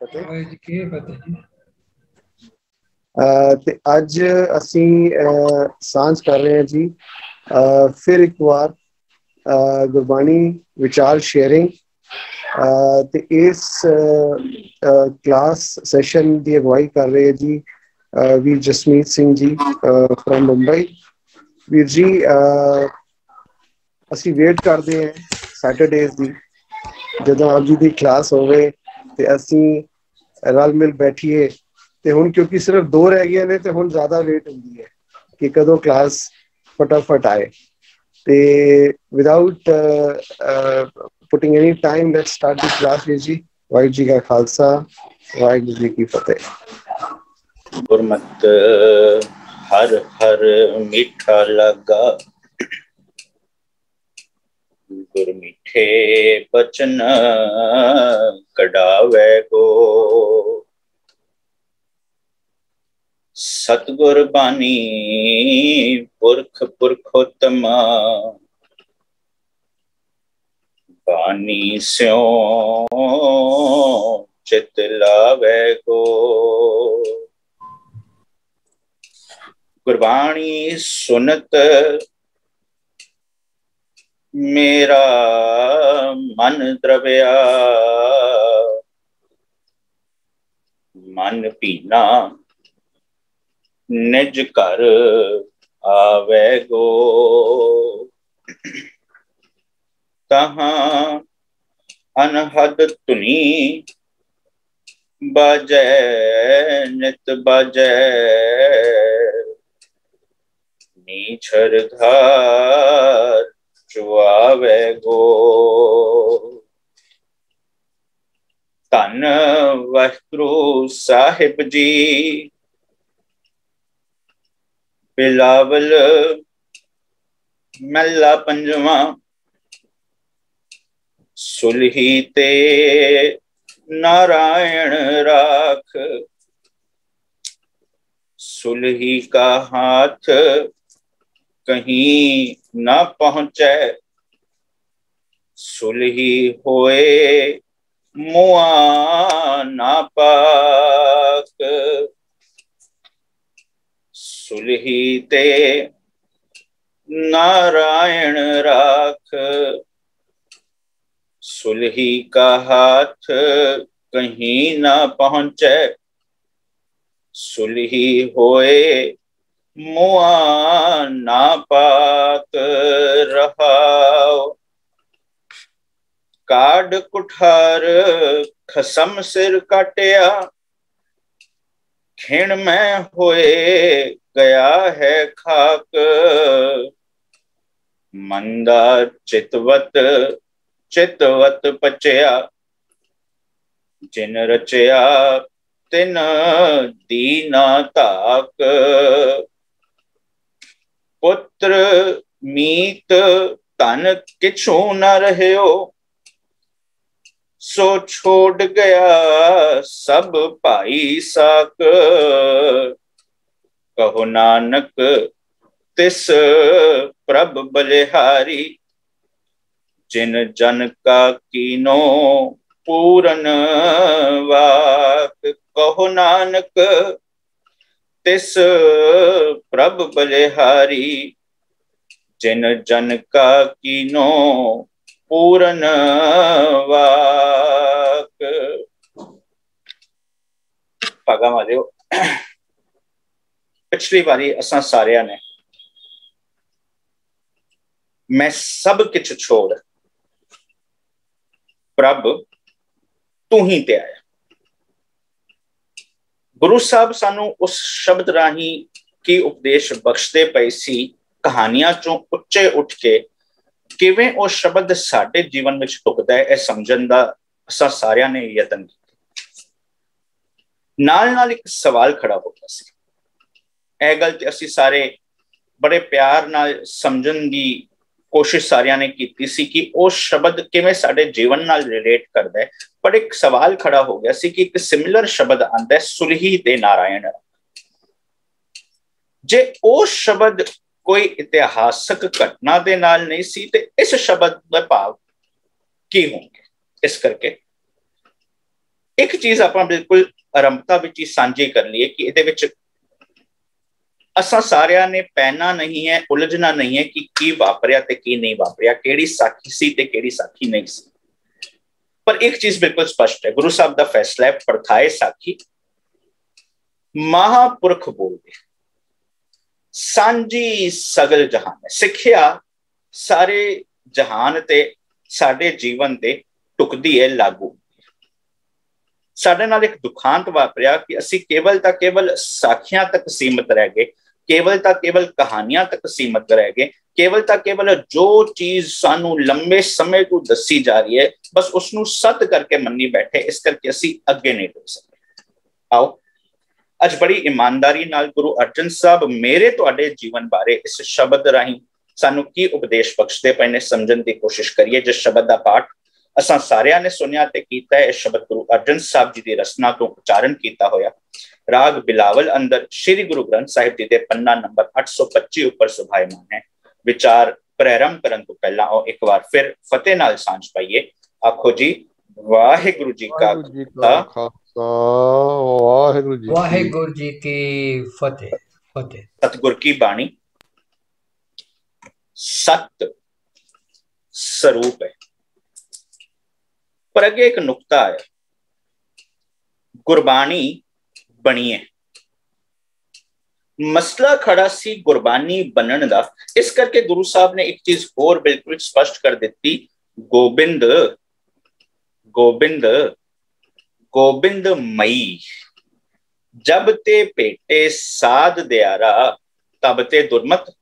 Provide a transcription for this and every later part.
फतेह। वाहिगुरू जी की फतेह जी। ते अज असी सांझ कर रहे हैं जी फिर एक बार गुरबाणी विचार शेयरिंग ते इस क्लास सैशन की अगवाई कर रहे हैं जी वीर जसमीत सिंह जी फ्रॉम मुंबई। वीर जी असी वेट करते हैं सैटरडेज की ਜਦੋਂ ਆਪ ਜੀ ਦੀ ਕਲਾਸ ਹੋਵੇ ਤੇ ਅਸੀਂ ਰਲ ਮਿਲ ਬੈਠੀਏ। ਤੇ ਹੁਣ ਕਿਉਂਕਿ ਸਿਰਫ 2 ਰਹਿ ਗਏ ਨੇ ਤੇ ਹੁਣ ਜ਼ਿਆਦਾ ਵੇਟ ਹੁੰਦੀ ਹੈ ਕਿ ਕਦੋਂ ਕਲਾਸ ਫਟਾਫਟ ਆਏ। ਤੇ without putting any time let's start the class ਜੀ। ਵਾਹਿਗੁਰੂ ਜੀ ਕਾ ਖਾਲਸਾ ਵਾਹਿਗੁਰੂ ਜੀ ਕੀ ਫਤਿਹ। ਗੁਰਮਤਿ ਹਰ ਹਰ ਮਿੱਠਾ ਲੱਗਾ, ਗੁਰ ਮਿੱਠੇ ਬਚਨ ਕਢਾਵੇ ਕੋ। ਸਤਿਗੁਰ ਬਾਣੀ ਪੁਰਖ ਪੁਰਖੋਤਮ, ਬਾਣੀ ਸਿਉ ਚਿਤ ਲਾਵੇ ਕੋ। ਗੁਰਬਾਣੀ ਸੁਨਤ मेरा मन द्रव्या, मन पीना निज घर आवे गो। तहाँ अनहद धुनी बाजै नित बाजै, नीछर धार चुआवे गो। धन वाहिगुरू साहिब जी बिलावल महला पंजवा, सुलही ते नारायण राख, सुलही का हाथ कहीं न पहुंचे, सुलही होए मुआ ना पाक। सुलही ते नारायण राख, सुलही का हाथ कहीं न पहुंचे, सुलही होए मुआ ना पाक। रहाओ काड कुठार खसम सिर काटिया, खिण में होए गया है खाक। मंदा चितवत चितवत पचया, जिन रचया तिन दीना ताक। पुत्र मीत तन किछु न रह्यो, सो छोड़ गया सब भाई साक। कहो नानक तिस प्रभ बलिहारी, जिन जन का कीनो पूरन वाक। कहो नानक तिस प्रभ बलिहारी, जिन जन का कीनो पूरन वाक। भागा मारियो। पिछली बारी असा सारिया ने मैं सब किछ छोड़ प्रभ तू ही ते आया। गुरु साहब सानू उस शब्द राही की उपदेश बख्शते पए सी, कहानियां चों उच्चे उठ के किवें वो शब्द साडे जीवन में ढुकदा है, समझण दा असां सारियां ने यतन कीता। नाल नाल एक सवाल खड़ा हो गया सी। ਇਹ गल ते असीं सारे बड़े प्यार नाल समझण दी कोशिश सारियां ने कीती सी कि वो शब्द किवें साडे जीवन नाल रिलेट करदा है। पर एक सवाल खड़ा हो गया सी कि एक सिमिलर शब्द आंदा है सुलही ते नारायण। जे वो शब्द कोई इतिहासक घटना दे नाल नहीं सी ते इस शब्द दा भाव की होंगे। इस करके एक चीज ਆਪਾਂ बिल्कुल आरंभता ਵਿੱਚ ਹੀ ਸਾਂਝੀ ਕਰ ਲਈਏ ਕਿ ਇਹਦੇ ਵਿੱਚ असा सारिया ने पैना नहीं है, उलझना नहीं है कि की वापरिया ते की नहीं वापरिया, केड़ी साखी सी ते केड़ी साखी नहीं सी। पर एक चीज बिल्कुल स्पष्ट है, गुरु साहब का फैसला है, परथाए साखी महापुरख बोलते सांझी सगल जहान है। सिक्ख्या सारे जहान ते साडे जीवन ते टुकदी है, लागू। साडे नाल एक दुखांत वापरिया कि असी केवल तां केवल साखियां तक सीमित रह गए, केवल तां केवल कहानियां तक सीमित रह गए, केवल तां केवल जो चीज सानू लंबे समय तो दसी जा रही है बस उसनू सत करके मन्नी बैठे, इस करके असी अगे नहीं बढ़ सकते। आओ अज बड़ी ईमानदारी नाल गुरु अर्जन साहब मेरे तुहाडे जीवन बारे इस शब्द राही सानू की उपदेश बख्शदे पए ने समझण दी कोशिश करिए। जिस शब्द का पाठ असां सारियां ने सुनिया ते कीता है, इस शब्द गुरु अर्जन साहब जी की रचना तो उच्चारण किया होया राग बिलावल अंदर श्री गुरु ग्रंथ साहिब जी के पन्ना नंबर 825 ऊपर सुभायमान है। विचार प्रारंभ करन तो पहला और एक बार फिर फतेह नाल सांझ पाइए। आखो जी वाहिगुरु जी का खालसा, वाहिगुरु जी की फतेह। फतेह। सतगुर की बाणी सत स्वरूप है। पर अगे एक नुक्ता है, गुरबाणी बनी है। मसला खड़ा सी गुरबानी बनन दा, इस करके गुरु साहब ने एक चीज और बिल्कुल स्पष्ट कर दी, गोबिंद गोबिंद गोबिंद मई जब ते पेटे साध दयारा तब ते दुर्मत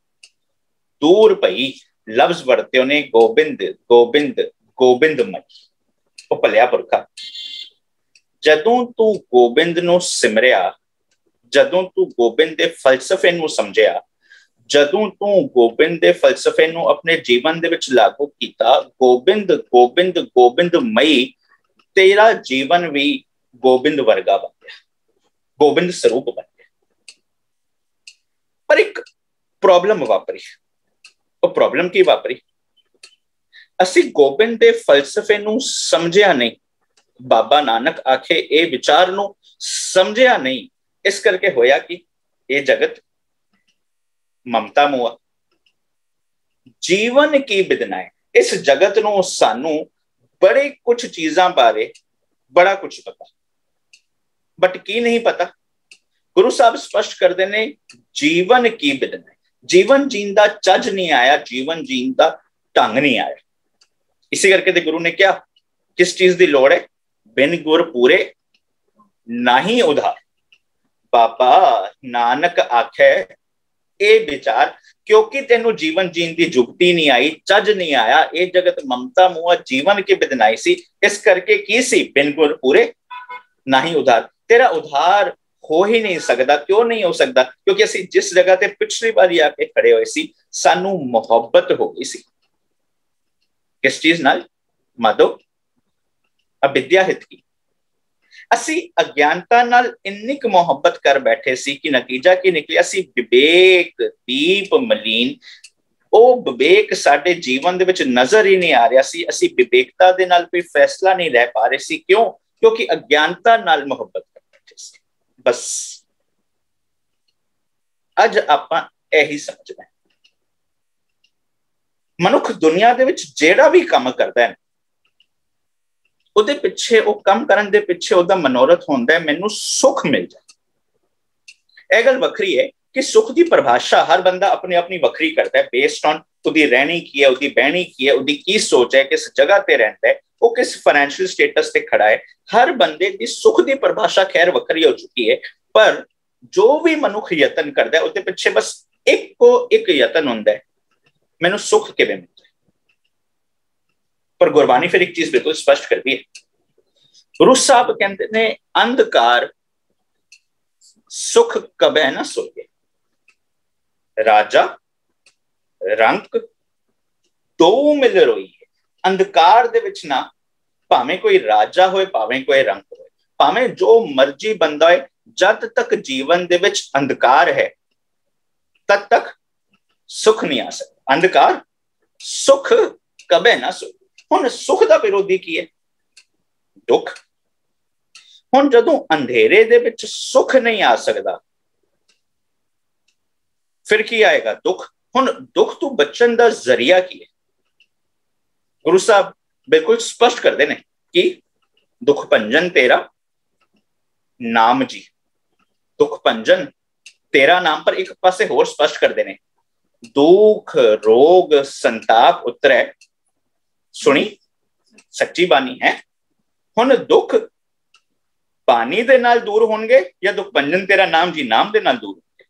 दूर पई। लफ्ज वरते उन्हें गोबिंद गोबिंद गोबिंद मई। ओ भलिया पुरखा जदों तू गोबिंद नूं सिमरिया, जदों तू गोबिंद दे फलसफे नूं समझिया, जदों तू गोबिंद दे फलसफे नूं अपने जीवन दे विच लागू कीता, गोबिंद गोबिंद गोबिंद मई तेरा जीवन भी गोबिंद वर्गा बन गया, गोबिंद स्वरूप बन गया। पर एक प्रॉब्लम वापरी। वो प्रॉब्लम की वापरी, असी गोबिंद दे फलसफे नूं समझिया नहीं, बाबा नानक आखे ए विचार नूं समझिया नहीं, इस करके होया कि ये जगत ममता मुआ। जीवन की विदनाएं, इस जगत नूं सानू बड़े कुछ चीजां बारे बड़ा कुछ पता, बट की नहीं पता। गुरु साहब स्पष्ट करते ने जीवन की विदनाएं, जीवन जीन दा चज नहीं आया, जीवन जीन दा ढंग नहीं आया। इसी करके गुरु ने क्या, किस चीज की लोड़ है, बिन गुर पूरे नाही उधार। बाबा नानक आखे ए विचार, क्योंकि तेनू जीवन जीन की जुगती नहीं आई, चज नहीं आया, ये जगत ममता मुआ जीवन की बिदनाई सी, इस करके की सी, बिन गुर पूरे नाही उधार। तेरा उधार हो ही नहीं सकता। क्यों नहीं हो सकता? क्योंकि असी जिस जगह ते पिछली बारी आके खड़े हुए सी, सानू मोहब्बत हो गई सी। किस चीज नाल? माधो अविद्या हित की। असी अज्ञानता नाल इन्नी क मोहब्बत कर बैठे सी कि नतीजा की निकलिया सी, विवेक दीप मलीन। ओ विवेक साडे जीवन दे विच नजर ही नहीं आ रहा सी। असी विवेकता दे नाल कोई फैसला नहीं लै पा रहे सी। क्यों? क्योंकि अज्ञानता नाल मोहब्बत कर बैठे सी। बस अज आपां यही समझना है, मनुख दुनिया दे विच जेड़ा भी काम करदा है, ਉਹਦੇ ਪਿੱਛੇ ਉਹ ਕੰਮ ਕਰਨ ਦੇ ਪਿੱਛੇ ਉਹਦਾ ਮਨੋਰਥ ਹੁੰਦਾ ਹੈ, ਮੈਨੂੰ ਸੁਖ ਮਿਲ ਜਾਏ। ਇਹ ਗੱਲ ਵੱਖਰੀ ਹੈ ਕਿ ਸੁਖ ਦੀ ਪਰਿਭਾਸ਼ਾ ਹਰ ਬੰਦਾ ਆਪਣੀ ਆਪਣੀ ਵੱਖਰੀ ਕਰਦਾ ਹੈ, ਬੇਸਡ ਔਨ ਉਹਦੀ ਰਹਿਣੀ ਕੀ ਹੈ, ਉਹਦੀ ਬਹਿਣੀ ਕੀ ਹੈ, ਉਹਦੀ ਕੀ ਸੋਚ ਹੈ, ਕਿਸ ਜਗ੍ਹਾ ਤੇ ਰਹਿੰਦਾ ਹੈ, ਉਹ ਕਿਸ ਫਾਈਨੈਂਸ਼ੀਅਲ ਸਟੇਟਸ ਤੇ ਖੜਾ ਹੈ। ਹਰ ਬੰਦੇ ਦੀ ਸੁਖ ਦੀ ਪਰਿਭਾਸ਼ਾ ਖੈਰ ਵੱਖਰੀ ਹੋ ਚੁੱਕੀ ਹੈ, ਪਰ ਜੋ ਵੀ ਮਨੁੱਖ ਯਤਨ ਕਰਦਾ ਹੈ ਉਹਦੇ ਪਿੱਛੇ ਬਸ ਇੱਕੋ ਇੱਕ ਯਤਨ ਹੁੰਦਾ ਹੈ, ਮੈਨੂੰ ਸੁਖ ਕਿਵੇਂ ਮਿਲ। पर गुरबानी फिर एक चीज बिल्कुल स्पष्ट करती है। गुरु साहब कहते ने अंधकार सुख कबे ना सोए, राजा रंक दो मिल रोई है। अंधकार दे विच ना भावें कोई राजा होए, भावें कोई रंक होए, भावें जो मर्जी बंदा है, जद तक जीवन दे विच अंधकार है तद तक सुख नहीं आ सकता। अंधकार सुख कबे ना सोए। हुण सुख दा विरोधी की है? दुख। ਹੁਣ ਜਦੋਂ ਅੰਧੇਰੇ ਦੇ ਵਿੱਚ ਸੁੱਖ ਨਹੀਂ ਆ ਸਕਦਾ, ਫਿਰ ਕੀ ਆਏਗਾ? ਦੁੱਖ। ਹੁਣ ਦੁੱਖ ਤੋਂ ਬਚਣ ਦਾ ਜ਼ਰੀਆ ਕੀ ਹੈ? ਗੁਰੂ ਸਾਹਿਬ ਬਿਲਕੁਲ ਸਪਸ਼ਟ ਕਰਦੇ ਨੇ ਕਿ ਦੁੱਖ ਭੰਜਨ ਤੇਰਾ ਨਾਮ ਜੀ। ਦੁੱਖ ਭੰਜਨ ਤੇਰਾ ਨਾਮ, ਪਰ ਇੱਕ ਪਾਸੇ ਹੋਰ ਸਪਸ਼ਟ ਕਰਦੇ ਨੇ, ਦੁੱਖ ਰੋਗ ਸੰਤਾਪ ਉਤਰੈ ਸੁਣੀ ਸੱਚੀ ਬਾਣੀ ਹੈ। ਹੁਣ ਦੁੱਖ ਬਾਣੀ ਦੇ ਨਾਲ ਦੂਰ ਹੋਣਗੇ ਜਾਂ ਦੁੱਖ ਭੰਜਨ ਤੇਰਾ ਨਾਮ ਜੀ ਨਾਮ ਦੇ ਨਾਲ ਦੂਰ ਹੋਣਗੇ?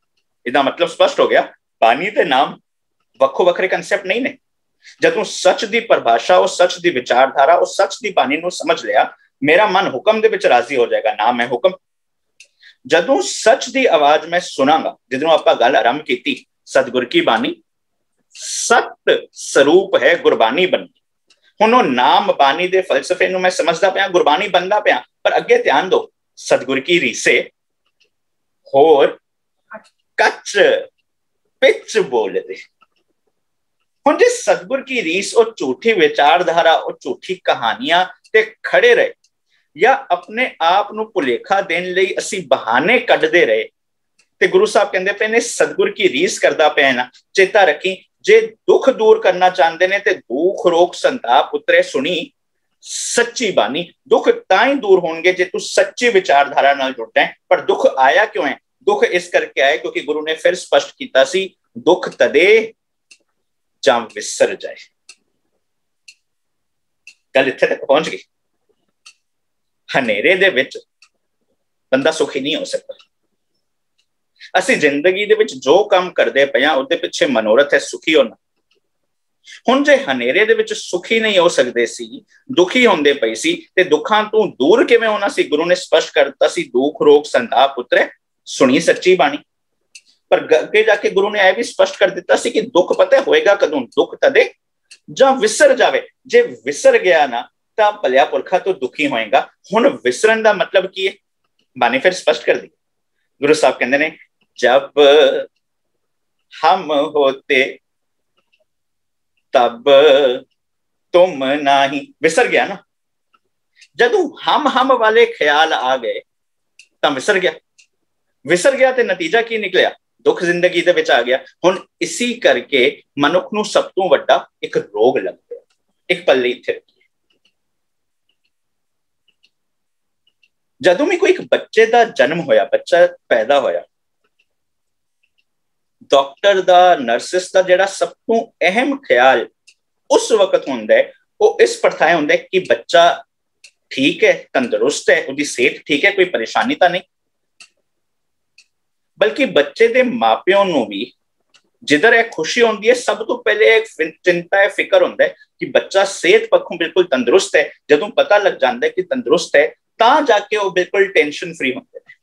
ਇਹਦਾ ਮਤਲਬ ਸਪਸ਼ਟ ਹੋ ਗਿਆ, ਬਾਣੀ ਤੇ ਨਾਮ ਵੱਖੋ ਵੱਖਰੇ ਕਨਸੈਪਟ ਨਹੀਂ ਨੇ। ਜਦੋਂ ਸੱਚ ਦੀ ਪਰਿਭਾਸ਼ਾ, ਉਹ ਸੱਚ ਦੀ ਵਿਚਾਰਧਾਰਾ, ਉਹ ਸੱਚ ਦੀ ਬਾਣੀ ਨੂੰ ਸਮਝ ਲਿਆ, ਮੇਰਾ ਮਨ ਹੁਕਮ ਦੇ ਵਿੱਚ ਰਾਜ਼ੀ ਹੋ ਜਾਏਗਾ, ਨਾਮ ਹੈ ਹੁਕਮ। ਜਦੋਂ ਸੱਚ ਦੀ ਆਵਾਜ਼ ਮੈਂ ਸੁਣਾਂਗਾ, ਜਦੋਂ ਆਪਾਂ ਗੱਲ ਆਰੰਭ ਕੀਤੀ, ਸਤਿਗੁਰ ਕੀ ਬਾਣੀ ਸਤ ਸਰੂਪ ਹੈ ਗੁਰਬਾਣੀ ਬਣੀ। ਹੁਣ ਉਹ ਨਾਮ ਬਾਣੀ ਦੇ ਫਲਸਫੇ ਨੂੰ ਮੈਂ ਸਮਝਦਾ ਪਿਆ, ਗੁਰਬਾਣੀ ਬਣਦਾ ਪਿਆ, ਪਰ ਅੱਗੇ ਧਿਆਨ ਦਿਓ, ਸਤਿਗੁਰ ਕੀ ਰੀਸੇ ਹੋਰ ਕੱਚ ਪਿੱਚ ਬੋਲਦੇ। ਹੁਣ ਜੇ ਸਤਿਗੁਰ ਕੀ ਰੀਸ ਉਹ ਝੂਠੀ ਵਿਚਾਰਧਾਰਾ, ਉਹ ਝੂਠੀ ਕਹਾਣੀਆਂ ਤੇ ਖੜੇ ਰਹੇ, ਜਾਂ ਆਪਣੇ ਆਪ ਨੂੰ ਭੁਲੇਖਾ ਦੇਣ ਲਈ ਅਸੀਂ ਬਹਾਨੇ ਕੱਢਦੇ ਰਹੇ, ਤੇ ਗੁਰੂ ਸਾਹਿਬ ਕਹਿੰਦੇ ਪਏ ਨੇ ਸਤਿਗੁਰ ਕੀ ਰੀਸ ਕਰਦਾ ਪਿਆ ਨਾ, ਚੇਤਾ ਰੱਖੀ, ਜੇ ਦੁੱਖ ਦੂਰ ਕਰਨਾ ਚਾਹੁੰਦੇ ਨੇ ਤੇ ਦੁੱਖ ਰੋਗ ਸੰਤਾਪ ਉਤਰੇ ਸੁਣੀ ਸੱਚੀ ਬਾਣੀ। ਦੁੱਖ ਤਾਂ ਹੀ ਦੂਰ ਹੋਣਗੇ ਜੇ ਤੂੰ ਸੱਚੀ ਵਿਚਾਰਧਾਰਾ ਨਾਲ ਜੁੜਦਾ ਹੈ। ਪਰ ਦੁੱਖ ਆਇਆ ਕਿਉਂ ਹੈ? ਦੁੱਖ ਇਸ ਕਰਕੇ ਆਇਆ ਕਿਉਂਕਿ ਗੁਰੂ ਨੇ ਫਿਰ ਸਪਸ਼ਟ ਕੀਤਾ ਸੀ, ਦੁੱਖ ਤਦੇ ਜਾਂ ਵਿਸਰ ਜਾਏ। ਗੱਲ ਇੱਥੇ ਤੱਕ ਪਹੁੰਚ ਗਈ। ਹਨੇਰੇ ਦੇ ਵਿੱਚ ਬੰਦਾ ਸੁਖੀ ਨਹੀਂ ਹੋ ਸਕਦਾ। ਅਸੀਂ ਜ਼ਿੰਦਗੀ ਦੇ ਵਿੱਚ ਜੋ ਕੰਮ ਕਰਦੇ ਪਏ ਹਾਂ, ਉਹਦੇ ਪਿੱਛੇ ਮਨੋਰਥ ਹੈ ਸੁਖੀ ਹੋਣਾ। ਹੁਣ ਜੇ ਹਨੇਰੇ ਦੇ ਵਿੱਚ ਸੁਖੀ ਨਹੀਂ ਹੋ ਸਕਦੇ ਸੀ, ਦੁਖੀ ਹੁੰਦੇ ਪਏ ਸੀ, ਤੇ ਦੁੱਖਾਂ ਤੋਂ ਦੂਰ ਕਿਵੇਂ ਹੋਣਾ ਸੀ? ਗੁਰੂ ਨੇ ਸਪਸ਼ਟ ਕਰ ਦਿੱਤਾ ਸੀ, ਦੁੱਖ ਰੋਗ ਸੰਤਾਪ ਉਤਰੇ ਸੁਣੀ ਸੱਚੀ ਬਾਣੀ। ਪਰ ਅੱਗੇ ਜਾ ਕੇ ਗੁਰੂ ਨੇ ਇਹ ਵੀ ਸਪਸ਼ਟ ਕਰ ਦਿੱਤਾ ਸੀ ਕਿ ਦੁੱਖ ਪਤਾ ਹੋਏਗਾ ਕਦੋਂ? ਦੁੱਖ ਤਦੇ ਜਾਂ ਵਿਸਰ ਜਾਵੇ। ਜੇ ਵਿਸਰ ਗਿਆ ਨਾ ਤਾਂ ਭਲਿਆ ਪੁਰਖਾ ਤੋਂ ਦੁਖੀ ਹੋਏਗਾ। ਹੁਣ ਵਿਸਰਨ ਦਾ ਮਤਲਬ ਕੀ ਹੈ? ਬਾਣੀ ਫਿਰ ਸਪਸ਼ਟ ਕਰ ਦੀ। ਗੁਰੂ ਸਾਹਿਬ ਕਹਿੰਦੇ ਨੇ, ਜਬ ਹਮ ਹੋਤੇ ਤਬ ਤੁਮ ਨਹੀਂ। ਵਿਸਰ ਗਿਆ ਨਾ, ਜਦੋਂ ਹਮ ਵਾਲੇ ਖਿਆਲ ਆ ਗਏ ਤਾਂ ਵਿਸਰ ਗਿਆ। ਵਿਸਰ ਗਿਆ ਤੇ ਨਤੀਜਾ ਕੀ ਨਿਕਲਿਆ? ਦੁੱਖ ਜ਼ਿੰਦਗੀ ਦੇ ਵਿੱਚ ਆ ਗਿਆ। ਹੁਣ ਇਸੀ ਕਰਕੇ ਮਨੁੱਖ ਨੂੰ ਸਭ ਤੋਂ ਵੱਡਾ ਇੱਕ ਰੋਗ ਲੱਗ ਗਿਆ। ਇੱਕ ਪੱਲੇ ਇੱਥੇ ਜਦੋਂ ਵੀ ਕੋਈ ਇੱਕ ਬੱਚੇ ਦਾ ਜਨਮ ਹੋਇਆ, ਬੱਚਾ ਪੈਦਾ ਹੋਇਆ, ਡਾਕਟਰ ਦਾ, ਨਰਸਿਸ ਦਾ ਜਿਹੜਾ ਸਭ ਤੋਂ ਅਹਿਮ ਖਿਆਲ ਉਸ ਵਕਤ ਹੁੰਦਾ ਹੈ, ਉਹ ਇਸ ਪ੍ਰਥਾਏ ਹੁੰਦਾ ਹੈ ਕਿ ਬੱਚਾ ਠੀਕ ਹੈ, ਤੰਦਰੁਸਤ ਹੈ, ਉਹਦੀ ਸਿਹਤ ਠੀਕ ਹੈ, ਕੋਈ ਪਰੇਸ਼ਾਨੀ ਤਾਂ ਨਹੀਂ। ਬਲਕਿ ਬੱਚੇ ਦੇ ਮਾਪਿਆਂ ਨੂੰ ਵੀ ਜਿੱਧਰ ਇਹ ਖੁਸ਼ੀ ਹੁੰਦੀ ਹੈ, ਸਭ ਤੋਂ ਪਹਿਲੇ ਇੱਕ ਚਿੰਤਾ ਹੈ, ਫਿਕਰ ਹੁੰਦਾ ਹੈ ਕਿ ਬੱਚਾ ਸਿਹਤ ਪੱਖੋਂ ਬਿਲਕੁਲ ਤੰਦਰੁਸਤ ਹੈ। ਜਦੋਂ ਪਤਾ ਲੱਗ ਜਾਂਦਾ ਹੈ ਕਿ ਤੰਦਰੁਸਤ ਹੈ, ਤਾਂ ਜਾ ਕੇ ਉਹ ਬਿਲਕੁਲ ਟੈਨਸ਼ਨ ਫ੍ਰੀ ਹੁੰਦੇ ਨੇ।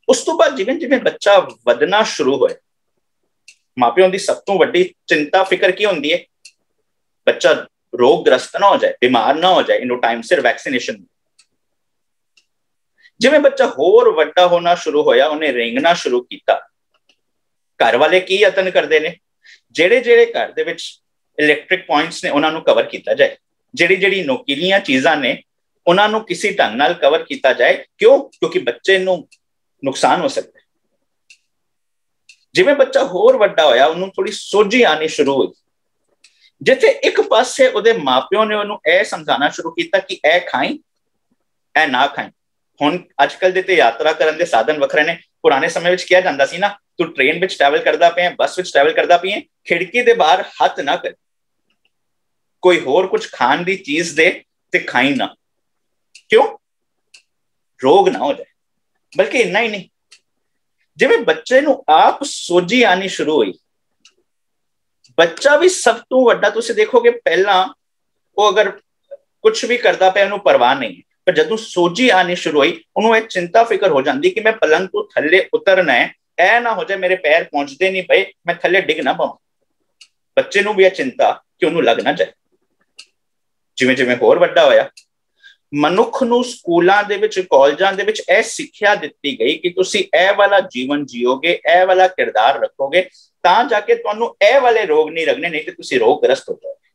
ਉਸ ਤੋਂ ਬਾਅਦ ਜਿਵੇਂ ਜਿਵੇਂ ਬੱਚਾ ਵਧਣਾ ਸ਼ੁਰੂ ਹੋਇਆ, ਮਾਪਿਆਂ ਦੀ ਸਭ ਤੋਂ ਵੱਡੀ ਚਿੰਤਾ ਫਿਕਰ ਕੀ ਹੁੰਦੀ ਹੈ? ਬੱਚਾ ਰੋਗਗ੍ਰਸਤ ਨਾ ਹੋ ਜਾਏ, ਬਿਮਾਰ ਨਾ ਹੋ ਜਾਏ, ਇਹਨੂੰ ਟਾਈਮ ਸਿਰ ਵੈਕਸੀਨੇਸ਼ਨ। ਜਿਵੇਂ ਬੱਚਾ ਹੋਰ ਵੱਡਾ ਹੋਣਾ ਸ਼ੁਰੂ ਹੋਇਆ, ਉਹਨੇ ਰੇਂਗਣਾ ਸ਼ੁਰੂ ਕੀਤਾ। ਘਰ ਵਾਲੇ ਕੀ ਯਤਨ ਕਰਦੇ ਨੇ? ਜਿਹੜੇ ਘਰ ਦੇ ਵਿੱਚ ਇਲੈਕਟ੍ਰਿਕ ਪੁਆਇੰਟਸ ਨੇ ਉਹਨਾਂ ਨੂੰ ਕਵਰ ਕੀਤਾ ਜਾਏ, ਜਿਹੜੀ ਨੋਕੀਲੀਆਂ ਚੀਜ਼ਾਂ ਨੇ ਉਹਨਾਂ ਨੂੰ ਕਿਸੇ ਢੰਗ ਨਾਲ ਕਵਰ ਕੀਤਾ ਜਾਏ। ਕਿਉਂ? ਕਿਉਂਕਿ ਬੱਚੇ ਨੂੰ ਨੁਕਸਾਨ ਹੋ ਸਕਦਾ ਹੈ। ਜਿਵੇਂ ਬੱਚਾ ਹੋਰ ਵੱਡਾ ਹੋਇਆ, ਉਹਨੂੰ ਥੋੜੀ ਸੋਝੀ ਆਣੀ ਸ਼ੁਰੂ ਹੋਈ, ਜਿੱਥੇ ਇੱਕ ਪਾਸੇ ਉਹਦੇ ਮਾਪਿਓ ਨੇ ਉਹਨੂੰ ਇਹ ਸਮਝਾਉਣਾ ਸ਼ੁਰੂ ਕੀਤਾ ਕਿ ਇਹ ਖਾਈ, ਇਹ ਨਾ ਖਾਈ। ਹੁਣ ਅੱਜ ਕੱਲ ਦੇ ਤੇ ਯਾਤਰਾ ਕਰਨ ਦੇ ਸਾਧਨ ਵੱਖਰੇ ਨੇ। ਪੁਰਾਣੇ ਸਮੇਂ ਵਿੱਚ ਕਿਹਾ ਜਾਂਦਾ ਸੀ ਨਾ, ਤੂੰ ਟ੍ਰੇਨ ਵਿੱਚ ਟਰੈਵਲ ਕਰਦਾ ਪਿਆ, ਬੱਸ ਵਿੱਚ ਟਰੈਵਲ ਕਰਦਾ ਪਿਆ, ਖਿੜਕੀ ਦੇ ਬਾਹਰ ਹੱਥ ਨਾ ਕਰ, ਕੋਈ ਹੋਰ ਕੁਝ ਖਾਣ ਦੀ ਚੀਜ਼ ਦੇ ਤੇ ਖਾਈ ਨਾ। ਕਿਉਂ? ਰੋਗ ਨਾ ਹੋ ਜਾਏ। ਬਲਕਿ ਇੰਨਾ ਹੀ ਨਹੀਂ, ਜਿਵੇਂ ਬੱਚੇ ਨੂੰ ਆਪ ਸੋਝੀ ਆਣੀ ਸ਼ੁਰੂ ਹੋਈ, ਬੱਚਾ ਵੀ ਸਭ ਤੋਂ ਵੱਡਾ ਤੁਸੀਂ ਦੇਖੋਗੇ, ਪਹਿਲਾਂ ਉਹ ਅਗਰ ਕੁਝ ਵੀ ਕਰਦਾ ਪਿਆ ਉਹਨੂੰ ਪਰਵਾਹ ਨਹੀਂ, ਪਰ ਜਦੋਂ ਸੋਝੀ ਆਣੀ ਸ਼ੁਰੂ ਹੋਈ, ਉਹਨੂੰ ਇਹ ਚਿੰਤਾ ਫਿਕਰ ਹੋ ਜਾਂਦੀ ਕਿ ਮੈਂ ਪਲੰਗ ਤੋਂ ਥੱਲੇ ਉਤਰਨਾ ਹੈ, ਇਹ ਨਾ ਹੋ ਜਾਏ ਮੇਰੇ ਪੈਰ ਪਹੁੰਚਦੇ ਨਹੀਂ ਪਏ, ਮੈਂ ਥੱਲੇ ਡਿੱਗ ਨਾ ਪਾਵਾਂ। ਬੱਚੇ ਨੂੰ ਵੀ ਇਹ ਚਿੰਤਾ ਕਿ ਉਹਨੂੰ ਲੱਗ ਨਾ ਜਾਏ। ਜਿਵੇਂ ਜਿਵੇਂ ਹੋਰ ਵੱਡਾ ਹੋਇਆ, ਮਨੁੱਖ ਨੂੰ ਸਕੂਲਾਂ ਦੇ ਵਿੱਚ, ਕਾਲਜਾਂ ਦੇ ਵਿੱਚ ਇਹ ਸਿੱਖਿਆ ਦਿੱਤੀ ਗਈ ਕਿ ਤੁਸੀਂ ਇਹ ਵਾਲਾ ਜੀਵਨ ਜੀਓਗੇ, ਇਹ ਵਾਲਾ ਕਿਰਦਾਰ ਰੱਖੋਗੇ, ਤਾਂ ਜਾ ਕੇ ਤੁਹਾਨੂੰ ਇਹ ਵਾਲੇ ਰੋਗ ਨਹੀਂ ਲੱਗਣੇ, ਨਹੀਂ ਤੇ ਤੁਸੀਂ ਰੋਗਗ੍ਰਸਤ ਹੋ ਜਾਓਗੇ।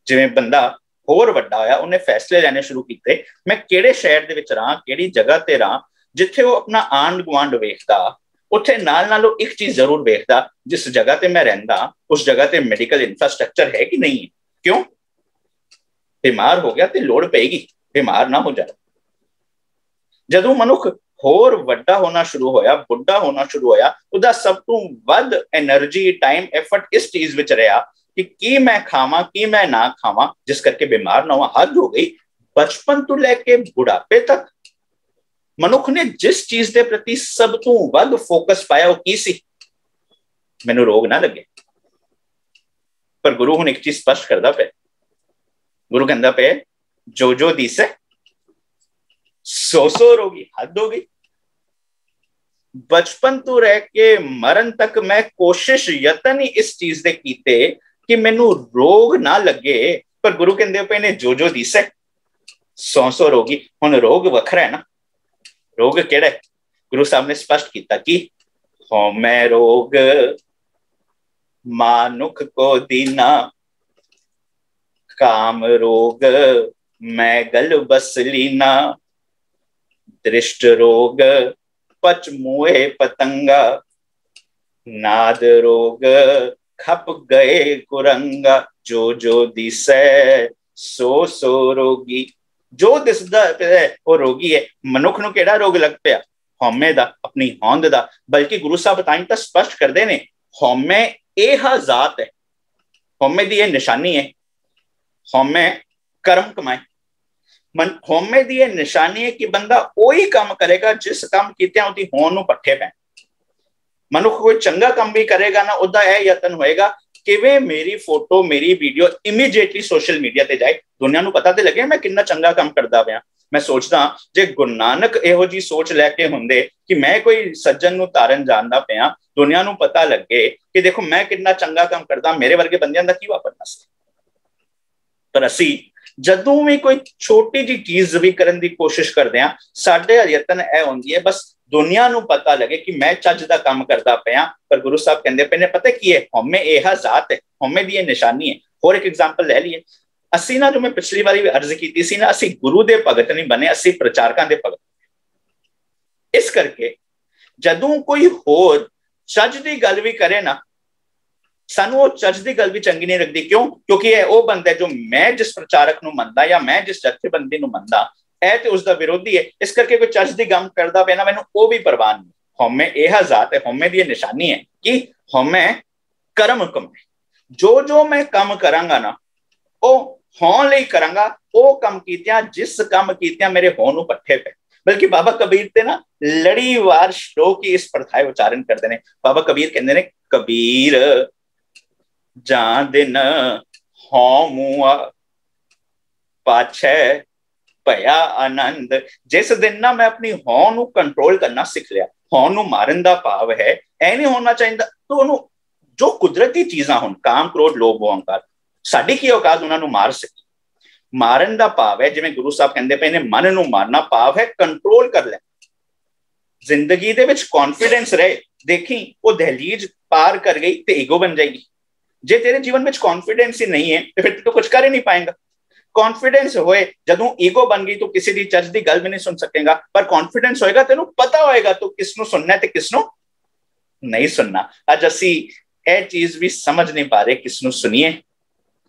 ਜਿਵੇਂ ਬੰਦਾ ਹੋਰ ਵੱਡਾ ਹੋਇਆ, ਉਹਨੇ ਫੈਸਲੇ ਲੈਣੇ ਸ਼ੁਰੂ ਕੀਤੇ, ਮੈਂ ਕਿਹੜੇ ਸ਼ਹਿਰ ਦੇ ਵਿੱਚ ਰਹਾਂ, ਕਿਹੜੀ ਜਗ੍ਹਾ ਤੇ ਰਹਾਂ, ਜਿੱਥੇ ਉਹ ਆਪਣਾ ਆਂਢ ਗੁਆਂਢ ਵੇਖਦਾ, ਉੱਥੇ ਨਾਲ ਨਾਲ ਉਹ ਇੱਕ ਚੀਜ਼ ਜ਼ਰੂਰ ਵੇਖਦਾ, ਜਿਸ ਜਗ੍ਹਾ ਤੇ ਮੈਂ ਰਹਿੰਦਾ ਉਸ ਜਗ੍ਹਾ ਤੇ ਮੈਡੀਕਲ ਇਨਫਰਾਸਟ੍ਰਕਚਰ ਹੈ ਕਿ ਨਹੀਂ ਹੈ। ਕਿਉਂ? ਬਿਮਾਰ ਹੋ ਗਿਆ ਤੇ ਲੋੜ ਪਏਗੀ, ਬਿਮਾਰ ਨਾ ਹੋ ਜਾਏ। ਜਦੋਂ ਮਨੁੱਖ ਹੋਰ ਵੱਡਾ ਹੋਣਾ ਸ਼ੁਰੂ ਹੋਇਆ, ਬੁੱਢਾ ਹੋਣਾ ਸ਼ੁਰੂ ਹੋਇਆ, ਉਹਦਾ ਸਭ ਤੋਂ ਵੱਧ એનર્ਜੀ, ਟਾਈਮ, ਐਫਰਟ ਇਸ ਚੀਜ਼ ਵਿੱਚ ਰਿਹਾ ਕਿ ਕੀ ਮੈਂ ਖਾਵਾਂ, ਕੀ ਮੈਂ ਨਾ ਖਾਵਾਂ, ਜਿਸ ਕਰਕੇ ਬਿਮਾਰ ਨਾ ਹੋਵਾਂ। ਹੱਦ ਹੋ ਗਈ। ਬਚਪਨ ਤੋਂ ਲੈ ਕੇ ਬੁਢਾਪੇ ਤੱਕ ਮਨੁੱਖ ਨੇ ਜਿਸ ਚੀਜ਼ ਦੇ ਪ੍ਰਤੀ ਸਭ ਤੋਂ ਵੱਧ ਫੋਕਸ ਪਾਇਆ ਉਹ ਕੀ ਸੀ? ਮੈਨੂੰ ਰੋਗ ਨਾ ਲੱਗੇ। ਪਰ ਗੁਰੂ ਹੁਣ ਇੱਕ ਚੀਜ਼ ਸਪਸ਼ਟ ਕਰਦਾ ਪਿਆ। ਗੁਰੂ ਕਹਿੰਦਾ ਪਿਆ, ਜੋ ਜੋ ਦਿਸੈ ਸੋ ਸੋ ਰੋਗੀ। ਹੱਦ ਹੋ ਗਈ। ਬਚਪਨ ਤੋਂ ਰਹਿ ਕੇ ਮਰਨ ਤੱਕ ਮੈਂ ਕੋਸ਼ਿਸ਼, ਯਤਨ ਹੀ ਇਸ ਚੀਜ਼ ਦੇ ਕੀਤੇ ਕਿ ਮੈਨੂੰ ਰੋਗ ਨਾ ਲੱਗੇ। ਪਰ ਗੁਰੂ ਕਹਿੰਦੇ ਪਏ ਨੇ, ਜੋ ਜੋ ਦਿਸੈ ਸੋ ਸੋ ਰੋਗੀ। ਹੁਣ ਰੋਗ ਵੱਖਰਾ ਹੈ ਨਾ। ਰੋਗ ਕਿਹੜਾ ਹੈ? ਗੁਰੂ ਸਾਹਿਬ ਨੇ ਸਪਸ਼ਟ ਕੀਤਾ ਕਿ ਹਉਮੈ ਰੋਗ ਮਾਨੁਖ ਕੋ ਦੀਨਾ, ਕਾਮ ਰੋਗ ਮੈਂ ਗਲ ਬਸ ਲੀਨਾ, दृष्ट रोग पच मुए पतंगा, नाद रोग खप गए कुरंगा, जो जो दिसै सो सो रोगी। जो दिसदा है वो रोगी है। मनुख नूं किहड़ा रोग लग पिया? हौमे दा, अपनी होंद दा। बल्कि गुरु साहब ताईं तां स्पष्ट करदे ने, हौमे इह जात है, हौमे दी यह निशानी है। हौमे कर्म कमाए। हौमे दी यह निशानी है कि बंदा ਉਹੀ ਕੰਮ ਕਰੇਗਾ ਜਿਸ ਕੰਮ ਕੀਤਿਆਂ ਉਹਦੀ ਹੋਣ ਨੂੰ ਪੱਠੇ ਪੈਣ। ਮਨੁੱਖ ਕੋਈ ਚੰਗਾ ਕੰਮ ਵੀ ਕਰੇਗਾ ਨਾ, ਉਹਦਾ ਇਹ ਯਤਨ ਹੋਏਗਾ ਕਿਵੇਂ ਮੇਰੀ ਫੋਟੋ, ਮੇਰੀ ਵੀਡੀਓ ਇਮੀਡੀਏਟਲੀ ਸੋਸ਼ਲ ਮੀਡੀਆ ਤੇ ਜਾਏ, ਦੁਨੀਆ ਨੂੰ ਪਤਾ ਤੇ ਲੱਗੇ ਮੈਂ ਕਿੰਨਾ ਚੰਗਾ ਕੰਮ ਕਰਦਾ ਪਿਆ। ਮੈਂ ਸੋਚਦਾ ਜੇ ਗੁਰੂ ਨਾਨਕ ਇਹੋ ਜੀ ਸੋਚ ਲੈ ਕੇ ਹੁੰਦੇ ਕਿ ਮੈਂ ਕੋਈ ਸੱਜਣ ਨੂੰ ਤਾਰਨ ਜਾਣਦਾ ਪਿਆ, ਦੁਨੀਆ ਨੂੰ ਪਤਾ ਲੱਗੇ ਕਿ ਦੇਖੋ ਮੈਂ ਕਿੰਨਾ ਚੰਗਾ ਕੰਮ ਕਰਦਾ, ਮੇਰੇ ਵਰਗੇ ਬੰਦਿਆਂ ਦਾ ਕੀ ਵਾਪਰਨਾ ਸੀ। ਪਰ ਅਸੀਂ ਜਦੋਂ ਵੀ ਕੋਈ ਛੋਟੀ ਜਿਹੀ ਚੀਜ਼ ਵੀ ਕਰਨ ਦੀ ਕੋਸ਼ਿਸ਼ ਕਰਦੇ ਹਾਂ, ਸਾਡੇ ਯਤਨ ਇਹ ਹੁੰਦੀ ਹੈ ਬਸ ਦੁਨੀਆ ਨੂੰ ਪਤਾ ਲੱਗੇ ਕਿ ਮੈਂ ਚੱਜ ਦਾ ਕੰਮ ਕਰਦਾ ਪਿਆ। ਪਰ ਗੁਰੂ ਸਾਹਿਬ ਕਹਿੰਦੇ ਪਏ ਨੇ, ਪਤਾ ਕੀ ਹੈ? ਹਉਮੈ ਇਹ ਜ਼ਾਤ ਹੈ, ਹਉਮੈ ਦੀ ਇਹ ਨਿਸ਼ਾਨੀ ਹੈ। ਹੋਰ ਇੱਕ ਐਗਜ਼ਾਮਪਲ ਲੈ ਲਈਏ। ਅਸੀਂ ਨਾ, ਜੋ ਮੈਂ ਪਿਛਲੀ ਵਾਰੀ ਵੀ ਅਰਜ਼ ਕੀਤੀ ਸੀ ਨਾ, ਅਸੀਂ ਗੁਰੂ ਦੇ ਭਗਤ ਨਹੀਂ ਬਣੇ, ਅਸੀਂ ਪ੍ਰਚਾਰਕਾਂ ਦੇ ਭਗਤ। ਇਸ ਕਰਕੇ ਜਦੋਂ ਕੋਈ ਹੋਰ ਚੱਜ ਦੀ ਗੱਲ ਵੀ ਕਰੇ ਨਾ, ਸਾਨੂੰ ਉਹ ਚੱਜ ਦੀ ਗੱਲ ਵੀ ਚੰਗੀ ਨਹੀਂ ਲੱਗਦੀ। ਕਿਉਂ? ਕਿਉਂਕਿ ਇਹ ਉਹ ਬੰਦਾ ਜੋ ਮੈਂ ਜਿਸ ਪ੍ਰਚਾਰਕ ਨੂੰ ਮੰਨਦਾ ਜਾਂ ਮੈਂ ਜਿਸ ਜਥੇਬੰਦੀ ਨੂੰ ਮੰਨਦਾ, ਇਹ ਤੇ ਉਸਦਾ ਵਿਰੋਧੀ ਹੈ। ਇਸ ਕਰਕੇ ਕੋਈ ਚੱਜ ਦੀ ਗੱਲ ਕਰਦਾ ਪਿਆ ਨਾ, ਮੈਨੂੰ ਉਹ ਵੀ ਪਰਵਾਹ ਨਹੀਂ। ਹਉਮੈ ਇਹ ਜ਼ਾਤ ਹੈ, ਹਉਮੈ ਦੀ ਇਹ ਨਿਸ਼ਾਨੀ ਹੈ ਕਿ ਹਉਮੈ ਕਰਮ ਕਮਾਏ। ਜੋ ਜੋ ਮੈਂ ਕੰਮ ਕਰਾਂਗਾ ਨਾ, ਉਹ ਹੋਣ ਲਈ ਕਰਾਂਗਾ। ਉਹ ਕੰਮ ਕੀਤਿਆਂ, ਜਿਸ ਕੰਮ ਕੀਤਿਆਂ ਮੇਰੇ ਹੋਣ ਨੂੰ ਪੱਠੇ ਪਏ। ਬਲਕਿ ਬਾਬਾ ਕਬੀਰ ਤੇ ਨਾ ਲੜੀਵਾਰ ਸ਼ਲੋਕ ਹੀ ਇਸ ਪ੍ਰਥਾਏ ਉਚਾਰਨ ਕਰਦੇ ਨੇ। ਬਾਬਾ ਕਬੀਰ ਕਹਿੰਦੇ ਨੇ, ਕਬੀਰ ਜਾਂ ਦਿਨ ਹਉ ਮੂਆ ਪਾਛੈ ਭਇਆ ਆਨੰਦ। ਜਿਸ ਦਿਨ ਨਾ ਮੈਂ ਆਪਣੀ ਹਉ ਨੂੰ ਕੰਟਰੋਲ ਕਰਨਾ ਸਿੱਖ ਲਿਆ। ਹਉ ਨੂੰ ਮਾਰਨ ਦਾ ਭਾਵ ਹੈ ਇਹ ਨਹੀਂ ਹੋਣਾ ਚਾਹੀਦਾ ਤਾਂ ਉਹਨੂੰ ਜੋ ਕੁਦਰਤੀ ਚੀਜ਼ਾਂ ਹੁਣ, ਕਾਮ, ਕ੍ਰੋਧ, ਲੋਭ, ਅਹੰਕਾਰ, ਸਾਡੀ ਕੀ ਔਕਾਤ ਉਹਨਾਂ ਨੂੰ ਮਾਰ ਸਕੇ। ਮਾਰਨ ਦਾ ਭਾਵ ਹੈ, ਜਿਵੇਂ ਗੁਰੂ ਸਾਹਿਬ ਕਹਿੰਦੇ ਪਏ ਨੇ, ਮਨ ਨੂੰ ਮਾਰਨਾ ਭਾਵ ਹੈ ਕੰਟਰੋਲ ਕਰ ਲੈ। ਜ਼ਿੰਦਗੀ ਦੇ ਵਿੱਚ ਕੌਨਫੀਡੈਂਸ ਰਹੇ। ਦੇਖੀ ਉਹ ਦਹਲੀਜ਼ ਪਾਰ ਕਰ ਗਈ ਤੇ ਈਗੋ ਬਣ ਜਾਏਗੀ। ਜੇ ਤੇਰੇ ਜੀਵਨ ਵਿੱਚ ਕੌਨਫੀਡੈਂਸ ਹੀ ਨਹੀਂ ਹੈ ਤੇ ਫਿਰ ਤੂੰ ਕੁਝ ਕਰ ਹੀ ਨਹੀਂ ਪਾਏਗਾ। ਕੌਨਫੀਡੈਂਸ ਹੋਏ, ਜਦੋਂ ਈਗੋ ਬਣ ਗਈ ਤੂੰ ਕਿਸੇ ਦੀ ਚੱਜ ਦੀ ਗੱਲ ਵੀ ਨਹੀਂ ਸੁਣ ਸਕੇਗਾ। ਪਰ ਕੌਨਫੀਡੈਂਸ ਹੋਏਗਾ, ਤੈਨੂੰ ਪਤਾ ਹੋਏਗਾ ਤੂੰ ਕਿਸ ਨੂੰ ਸੁਣਨਾ ਤੇ ਕਿਸ ਨੂੰ ਨਹੀਂ ਸੁਣਨਾ। ਅੱਜ ਅਸੀਂ ਇਹ ਚੀਜ਼ ਵੀ ਸਮਝ ਨਹੀਂ ਪਾ ਰਹੇ, ਕਿਸ ਨੂੰ ਸੁਣੀਏ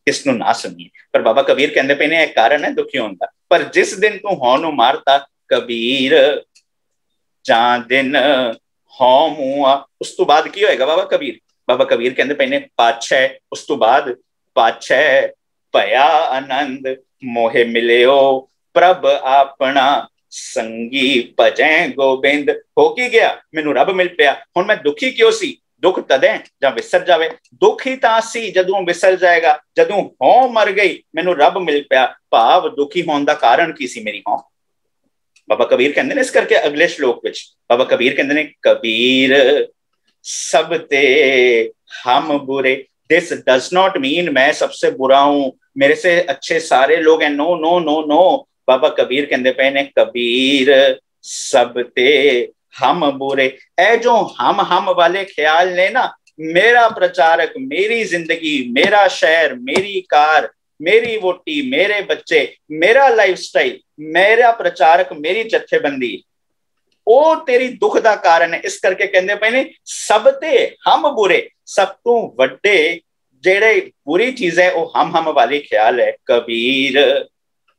ਕਿਸ ਨੂੰ ਨਾ ਸੁਣੀਏ। ਪਰ ਬਾਬਾ ਕਬੀਰ ਕਹਿੰਦੇ ਪਏ ਨੇ, ਇਹ ਕਾਰਨ ਹੈ ਦੁਖੀ ਹੋਣ ਦਾ। ਪਰ ਜਿਸ ਦਿਨ ਤੂੰ ਹਉ ਨੂੰ ਮਾਰਤਾ, ਕਬੀਰ ਜਾਂ ਦਿਨ ਹਉ ਮੂਆ, ਉਸ ਤੋਂ ਬਾਅਦ ਕੀ ਹੋਏਗਾ? ਬਾਬਾ ਕਬੀਰ ਕਹਿੰਦੇ ਪਏ ਨੇ, ਪਾਛੈ, ਉਸ ਤੋਂ ਬਾਅਦ ਪਾਛੈ ਭਇਆ ਆਨੰਦ, ਮੋਹਿ ਮਿਲਿਓ ਪ੍ਰਭ ਆਪਣਾ, ਸੰਗੀ ਭਜੈ ਗੋਬਿੰਦ। ਹੋ ਕੀ ਗਿਆ? ਮੈਨੂੰ ਰੱਬ ਮਿਲ ਪਿਆ। ਹੁਣ ਮੈਂ ਦੁਖੀ ਕਿਉਂ ਸੀ? ਦੁੱਖ ਤਦੇ ਜਾਂ ਵਿਸਰ ਜਾਵੇ। ਦੁੱਖ ਹੀ ਤਾਂ ਸੀ ਜਦੋਂ ਵਿਸਰ ਜਾਏਗਾ। ਜਦੋਂ ਹਉ ਮਰ ਗਈ, ਮੈਨੂੰ ਰੱਬ ਮਿਲ ਪਿਆ। ਭਾਵ ਦੁਖੀ ਹੋਣ ਦਾ ਕਾਰਨ ਕੀ ਸੀ? ਮੇਰੀ ਹਉ। ਬਾਬਾ ਕਬੀਰ ਕਹਿੰਦੇ ਨੇ ਇਸ ਕਰਕੇ ਅਗਲੇ ਸ਼ਲੋਕ ਵਿੱਚ, ਬਾਬਾ ਕਬੀਰ ਕਹਿੰਦੇ ਨੇ, ਕਬੀਰ सब ते हम बुरे। दिस डज नॉट मीन मैं सबसे बुरा हूं, मेरे से अच्छे सारे लोग हैं। No no no no. Baba Kabir कहते पे ने, कबीर सब ते हम बुरे। ए जो हम वाले ख्याल ने ना, मेरा प्रचारक, मेरी जिंदगी, मेरा शहर, मेरी कार, मेरी वोटी, मेरे बच्चे, मेरा लाइफस्टाइल, मेरा प्रचारक, मेरी जत्थेबंदी, ਉਹ ਤੇਰੀ ਦੁੱਖ ਦਾ ਕਾਰਨ ਹੈ। ਇਸ ਕਰਕੇ ਕਹਿੰਦੇ ਪਏ ਨੇ ਸਭ ਤੇ ਹਮ ਬੁਰੇ, ਸਭ ਤੋਂ ਵੱਡੇ ਜਿਹੜੇ ਬੁਰੀ ਚੀਜ਼ ਹੈ ਉਹ ਹਮ ਵਾਲੀ ਖਿਆਲ ਹੈ। ਕਬੀਰ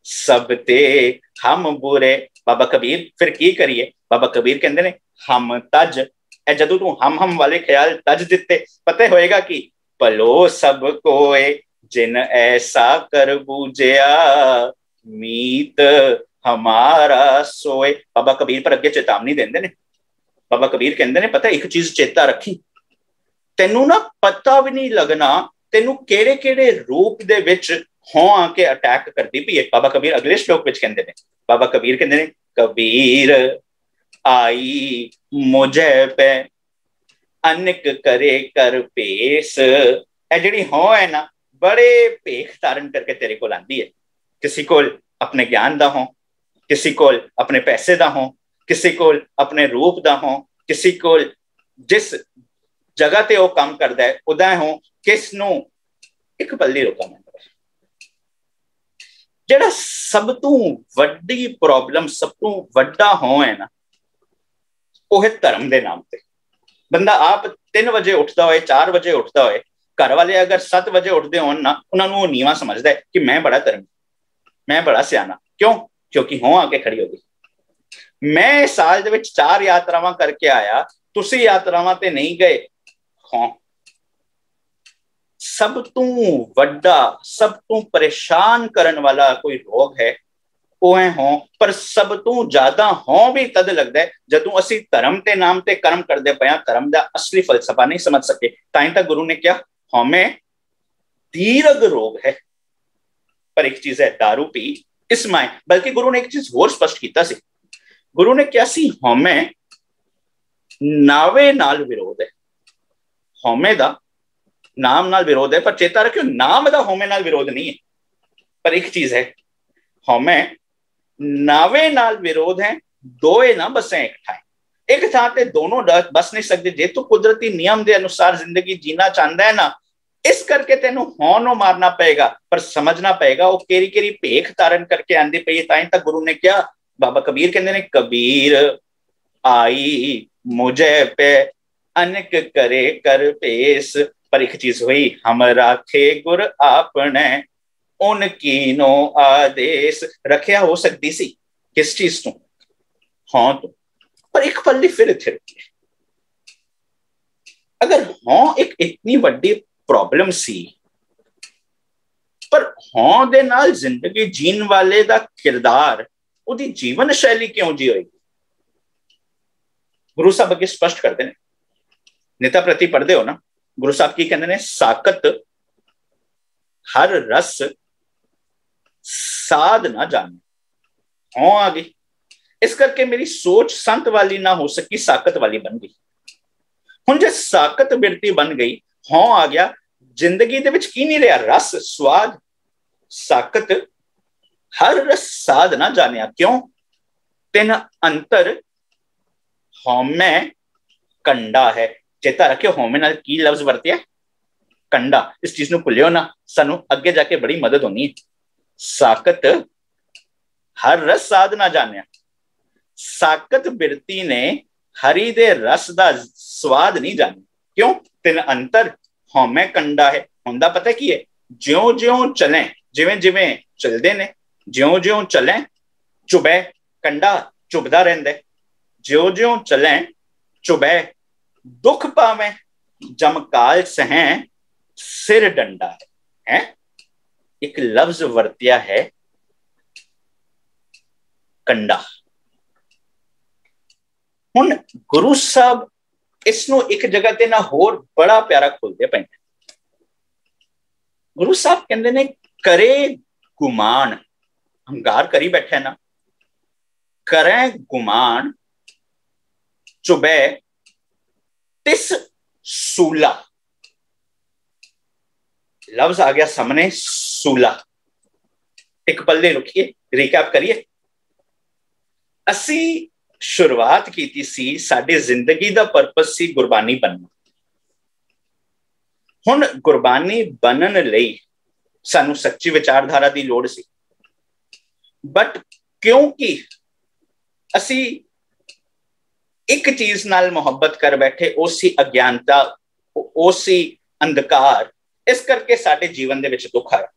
ਸਭ ਤੇ ਹਮ ਬੁਰੇ, ਬਾਬਾ ਕਬੀਰ ਫਿਰ ਕੀ ਕਰੀਏ? ਬਾਬਾ ਕਬੀਰ ਕਹਿੰਦੇ ਨੇ ਹਮ ਤਜ, ਇਹ ਜਦੋਂ ਤੂੰ ਹਮ ਵਾਲੇ ਖਿਆਲ ਤਜ ਦਿੱਤੇ, ਪਤਾ ਹੋਏਗਾ ਕਿ ਭਲੋ ਸਭ ਕੋਏ ਜਿਨ ਐਸਾ ਕਰ ਬੂਝਿਆ, ਮੀਤ ਹਮਾਰਾ ਸੋਏ। ਬਾਬਾ ਕਬੀਰ ਪਰ ਅੱਗੇ ਚੇਤਾਵਨੀ ਦਿੰਦੇ ਨੇ। ਬਾਬਾ ਕਬੀਰ ਕਹਿੰਦੇ ਨੇ ਪਤਾ ਇੱਕ ਚੀਜ਼ ਚੇਤਾ ਰੱਖੀ, ਤੈਨੂੰ ਨਾ ਪਤਾ ਵੀ ਨਹੀਂ ਲੱਗਣਾ ਤੈਨੂੰ ਕਿਹੜੇ ਕਿਹੜੇ ਰੂਪ ਦੇ ਵਿੱਚ ਹੋਂ ਆ ਕੇ ਅਟੈਕ ਕਰਦੀ ਪਈ ਹੈ। ਬਾਬਾ ਕਬੀਰ ਅਗਲੇ ਸ਼ਲੋਕ ਵਿੱਚ ਕਹਿੰਦੇ ਨੇ, ਬਾਬਾ ਕਬੀਰ ਕਹਿੰਦੇ ਨੇ ਕਬੀਰ ਆਈ ਮੁਝੇ ਪੈ ਅਨਕ ਕਰੇ ਕਰ ਭੇਸ। ਇਹ ਜਿਹੜੀ ਹੋਂ ਹੈ ਨਾ ਬੜੇ ਭੇਖ ਧਾਰਨ ਕਰਕੇ ਤੇਰੇ ਕੋਲ ਆਂਦੀ ਹੈ। ਕਿਸੇ ਕੋਲ ਆਪਣੇ ਗਿਆਨ ਦਾ ਹੋਂ, ਕਿਸੇ ਕੋਲ ਆਪਣੇ ਪੈਸੇ ਦਾ ਹੋਂ, ਕਿਸੇ ਕੋਲ ਆਪਣੇ ਰੂਪ ਦਾ ਹੋਂ, ਕਿਸੇ ਕੋਲ ਜਿਸ ਜਗ੍ਹਾ ਤੇ ਉਹ ਕੰਮ ਕਰਦਾ ਹੈ ਉਹਦਾ ਹੋਂ, ਕਿਸ ਨੂੰ ਇੱਕ ਪੱਲੀ ਰੋਕਾ ਮੈਂ। ਜਿਹੜਾ ਸਭ ਤੋਂ ਵੱਡੀ ਪ੍ਰੋਬਲਮ, ਸਭ ਤੋਂ ਵੱਡਾ ਹੋਂ ਹੈ ਨਾ, ਉਹ ਹੈ ਧਰਮ ਦੇ ਨਾਮ ਤੇ। ਬੰਦਾ ਆਪ 3 ਵਜੇ ਉੱਠਦਾ ਹੋਏ, 4 ਵਜੇ ਉੱਠਦਾ ਹੋਏ, ਘਰ ਵਾਲੇ ਅਗਰ 7 ਵਜੇ ਉੱਠਦੇ ਹੋਣ ਨਾ, ਉਹਨਾਂ ਨੂੰ ਉਹ ਨੀਵਾਂ ਸਮਝਦਾ ਹੈ ਕਿ ਮੈਂ ਬੜਾ ਧਰਮ, ਮੈਂ ਬੜਾ ਸਿਆਣਾ। ਕਿਉਂ? ਕਿਉਂਕਿ ਹੋਂ ਆ ਕੇ ਖੜੀ ਹੋ ਗਈ। ਮੈਂ ਸਾਲ ਦੇ ਵਿੱਚ 4 ਯਾਤਰਾਵਾਂ ਕਰਕੇ ਆਇਆ, ਤੁਸੀਂ ਯਾਤਰਾਵਾਂ ਤੇ ਨਹੀਂ ਗਏ। ਹੋਂ ਸਭ ਤੋਂ ਵੱਡਾ, ਸਭ ਤੋਂ ਪਰੇਸ਼ਾਨ ਕਰਨ ਵਾਲਾ ਕੋਈ ਰੋਗ ਹੈ, ਉਹ ਹੈ ਹੋਂ। ਪਰ ਸਭ ਤੋਂ ਜ਼ਿਆਦਾ ਹੋਂ ਵੀ ਤਦ ਲੱਗਦਾ ਹੈ ਜਦੋਂ ਅਸੀਂ ਧਰਮ ਦੇ ਨਾਮ ਤੇ ਕਰਮ ਕਰਦੇ ਪਏ ਹਾਂ, ਧਰਮ ਦਾ ਅਸਲੀ ਫਲਸਫਾ ਨਹੀਂ ਸਮਝ ਸਕੇ। ਤਾਂ ਹੀ ਤਾਂ ਗੁਰੂ ਨੇ ਕਿਹਾ ਹਉਮੈ ਦੀਰਘ ਰੋਗ ਹੈ। ਪਰ ਇੱਕ ਚੀਜ਼ ਹੈ ਦਾਰੂ ਪੀ ਇਸ ਮਾਏ, ਬਲਕਿ ਗੁਰੂ ਨੇ ਇੱਕ ਚੀਜ਼ ਹੋਰ ਸਪਸ਼ਟ ਕੀਤਾ ਸੀ। ਗੁਰੂ ਨੇ ਕਿਹਾ ਸੀ ਹਉਮੈ ਨਾਵੇ ਨਾਲ ਵਿਰੋਧ ਹੈ। ਹਉਮੈ ਦਾ ਨਾਮ ਨਾਲ ਵਿਰੋਧ ਹੈ, ਪਰ ਚੇਤਾ ਰੱਖਿਓ ਨਾਮ ਦਾ ਹਉਮੈ ਨਾਲ ਵਿਰੋਧ ਨਹੀਂ ਹੈ। ਪਰ ਇੱਕ ਚੀਜ਼ ਹੈ ਹਉਮੈ ਨਾਵੇ ਨਾਲ ਵਿਰੋਧ ਹੈ, ਦੋਏ ਨਾ ਬਸੇ ਇੱਕ ਥਾਂ। ਇੱਕ ਥਾਂ ਤੇ ਦੋਨੋਂ ਬਸ ਨਹੀਂ ਸਕਦੇ। ਜੇ ਤੂੰ ਕੁਦਰਤੀ ਨਿਯਮ ਦੇ ਅਨੁਸਾਰ ਜ਼ਿੰਦਗੀ ਜੀਣਾ ਚਾਹੁੰਦਾ ਹੈ ਨਾ, ਇਸ ਕਰਕੇ ਤੈਨੂੰ ਹੋਂ ਨੂੰ ਮਾਰਨਾ ਪਏਗਾ, ਪਰ ਸਮਝਣਾ ਪਏਗਾ ਉਹ ਕਿਹੜੀ ਕਿਹੜੀ ਭੇਖ ਧਾਰਨ ਕਰਕੇ ਆਂਦੀ ਪਈ ਹੈ। ਤਾਂ ਹੀ ਤਾਂ ਗੁਰੂ ਨੇ ਕਿਹਾ, ਬਾਬਾ ਕਬੀਰ ਕਹਿੰਦੇ ਨੇ ਕਬੀਰ ਆਈ ਮੁਝੇ ਪੈ ਅਨਕ ਕਰੇ ਕਰ ਭੇਸ। ਪਰ ਇੱਕ ਚੀਜ਼ ਹੋਈ ਹਮ ਰਾਖੇ ਗੁਰ ਆਪਣੇ ਉਨ ਕੀਨੋ ਆਦੇਸ਼। ਰੱਖਿਆ ਹੋ ਸਕਦੀ ਸੀ ਕਿਸ ਚੀਜ਼ ਤੋਂ? ਹੋਂ ਤੋਂ। ਪਰ ਇੱਕ ਪੱਲੀ ਫਿਰ ਇੱਥੇ ਰੱਖੀ। ਅਗਰ ਹੋਂ ਇੱਕ ਇਤਨੀ ਵੱਡੀ ਪ੍ਰੋਬਲਮ ਸੀ, ਪਰ ਹੋਂ ਦੇ ਨਾਲ ਜ਼ਿੰਦਗੀ ਜੀਣ ਵਾਲੇ ਦਾ ਕਿਰਦਾਰ, ਉਹਦੀ ਜੀਵਨ ਸ਼ੈਲੀ ਕਿਉਂ ਜੀ ਹੋਏਗੀ? ਗੁਰੂ ਸਾਹਿਬ ਅੱਗੇ ਸਪਸ਼ਟ ਕਰਦੇ ਨੇ। ਨਿਤਾ ਪ੍ਰਤੀ ਪੜ੍ਹਦੇ ਹੋ ਨਾ, ਗੁਰੂ ਸਾਹਿਬ ਕੀ ਕਹਿੰਦੇ ਨੇ? ਸਾਕਤ ਹਰ ਰਸ ਸਾਧ ਨਾ ਜਾਣੇ। ਹੋਂ ਆ ਗਈ, ਇਸ ਕਰਕੇ ਮੇਰੀ ਸੋਚ ਸੰਤ ਵਾਲੀ ਨਾ ਹੋ ਸਕੀ, ਸਾਕਤ ਵਾਲੀ ਬਣ ਗਈ। ਹੁਣ ਜੇ ਸਾਕਤ ਬਿਰਤੀ ਬਣ ਗਈ, ਹੋਂ ਆ ਗਿਆ, ਜ਼ਿੰਦਗੀ ਦੇ ਵਿੱਚ ਕੀ ਨਹੀਂ ਰਿਹਾ? ਰਸ, ਸਵਾਦ। ਸਾਕਤ ਹਰ ਰਸ ਸਾਧ ਨਾ ਜਾਣਿਆ। ਕਿਉਂ? ਤਿੰਨ ਅੰਤਰ ਹਉਮੈ ਕੰਡਾ ਹੈ। ਚੇਤਾ ਰੱਖਿਓ ਹਉਮੈ ਨਾਲ ਕੀ ਲਫ਼ਜ਼ ਵਰਤਿਆ? ਕੰਡਾ। ਇਸ ਚੀਜ਼ ਨੂੰ ਭੁੱਲਿਓ ਨਾ, ਸਾਨੂੰ ਅੱਗੇ ਜਾ ਕੇ ਬੜੀ ਮਦਦ ਹੋਣੀ ਹੈ। ਸਾਕਤ ਹਰ ਰਸ ਸਾਧ ਨਾ ਜਾਣਿਆ। ਸਾਕਤ ਬਿਰਤੀ ਨੇ ਹਰੀ ਦੇ ਰਸ ਦਾ ਸਵਾਦ ਨਹੀਂ ਜਾਣਿਆ। ਕਿਉਂ? ਤਿੰਨ ਅੰਤਰ ਹਉਮੈ ਕੰਡਾ ਹੈ। ਹੁੰਦਾ ਪਤਾ ਕੀ ਹੈ? ਜਿਉਂ-ਜਿਉਂ ਚਲੇ, ਜਿਵੇਂ-ਜਿਵੇਂ ਚਲਦੇ ਨੇ, ਜਿਉਂ-ਜਿਉਂ ਚਲੇ ਚੁਬੈ, ਕੰਡਾ ਚੁਬਦਾ ਰਹਿੰਦਾ। ਜਿਉਂ-ਜਿਉਂ ਚਲੇ ਚੁਬੈ, ਦੁੱਖ ਪਾਵੇਂ ਜਮਕਾਲ ਸਹਿ ਸਿਰ ਡੰਡਾ ਹੈ। ਇੱਕ ਲਫ਼ਜ਼ ਵਰਤਿਆ ਹੈ ਕੰਡਾ। ਹੁਣ ਗੁਰੂ ਸਾਹਿਬ ਇਸ ਨੂੰ ਇੱਕ ਜਗ੍ਹਾ ਤੇ ਨਾ ਹੋਰ ਬੜਾ ਪਿਆਰਾ ਖੋਲਦੇ ਪਏ। ਗੁਰੂ ਸਾਹਿਬ ਕਹਿੰਦੇ ਨੇ ਕਰੇ ਗੁਮਾਨ, ਹੰਕਾਰ ਕਰੀ ਬੈਠਾ ਨਾ, ਕਰੇ ਗੁਮਾਨ ਚੁਬੈ ਤਿਸ ਸੂਲਾ। ਲਫ਼ਜ਼ ਆ ਗਿਆ ਸਾਹਮਣੇ ਸੂਲਾ। ਇੱਕ ਪੱਲੇ ਰੁਕੀਏ, ਰੀਕੈਪ ਕਰੀਏ। ਅਸੀਂ ਸ਼ੁਰੂਆਤ ਕੀਤੀ ਸੀ, ਸਾਡੀ ਜ਼ਿੰਦਗੀ ਦਾ ਪਰਪਸ ਸੀ ਗੁਰਬਾਨੀ ਬਣਨਾ। ਹੁਣ ਗੁਰਬਾਨੀ ਬਣਨ ਲਈ ਸਾਨੂੰ ਸੱਚੀ ਵਿਚਾਰਧਾਰਾ ਦੀ ਲੋੜ ਸੀ, ਬਟ ਕਿਉਂਕਿ ਅਸੀਂ ਇੱਕ ਚੀਜ਼ ਨਾਲ ਮੁਹੱਬਤ ਕਰ ਬੈਠੇ, ਉਹ ਸੀ ਅਗਿਆਨਤਾ, ਉਹ ਸੀ ਅੰਧਕਾਰ, ਇਸ ਕਰਕੇ ਸਾਡੇ ਜੀਵਨ ਦੇ ਵਿੱਚ ਦੁੱਖ ਆਇਆ।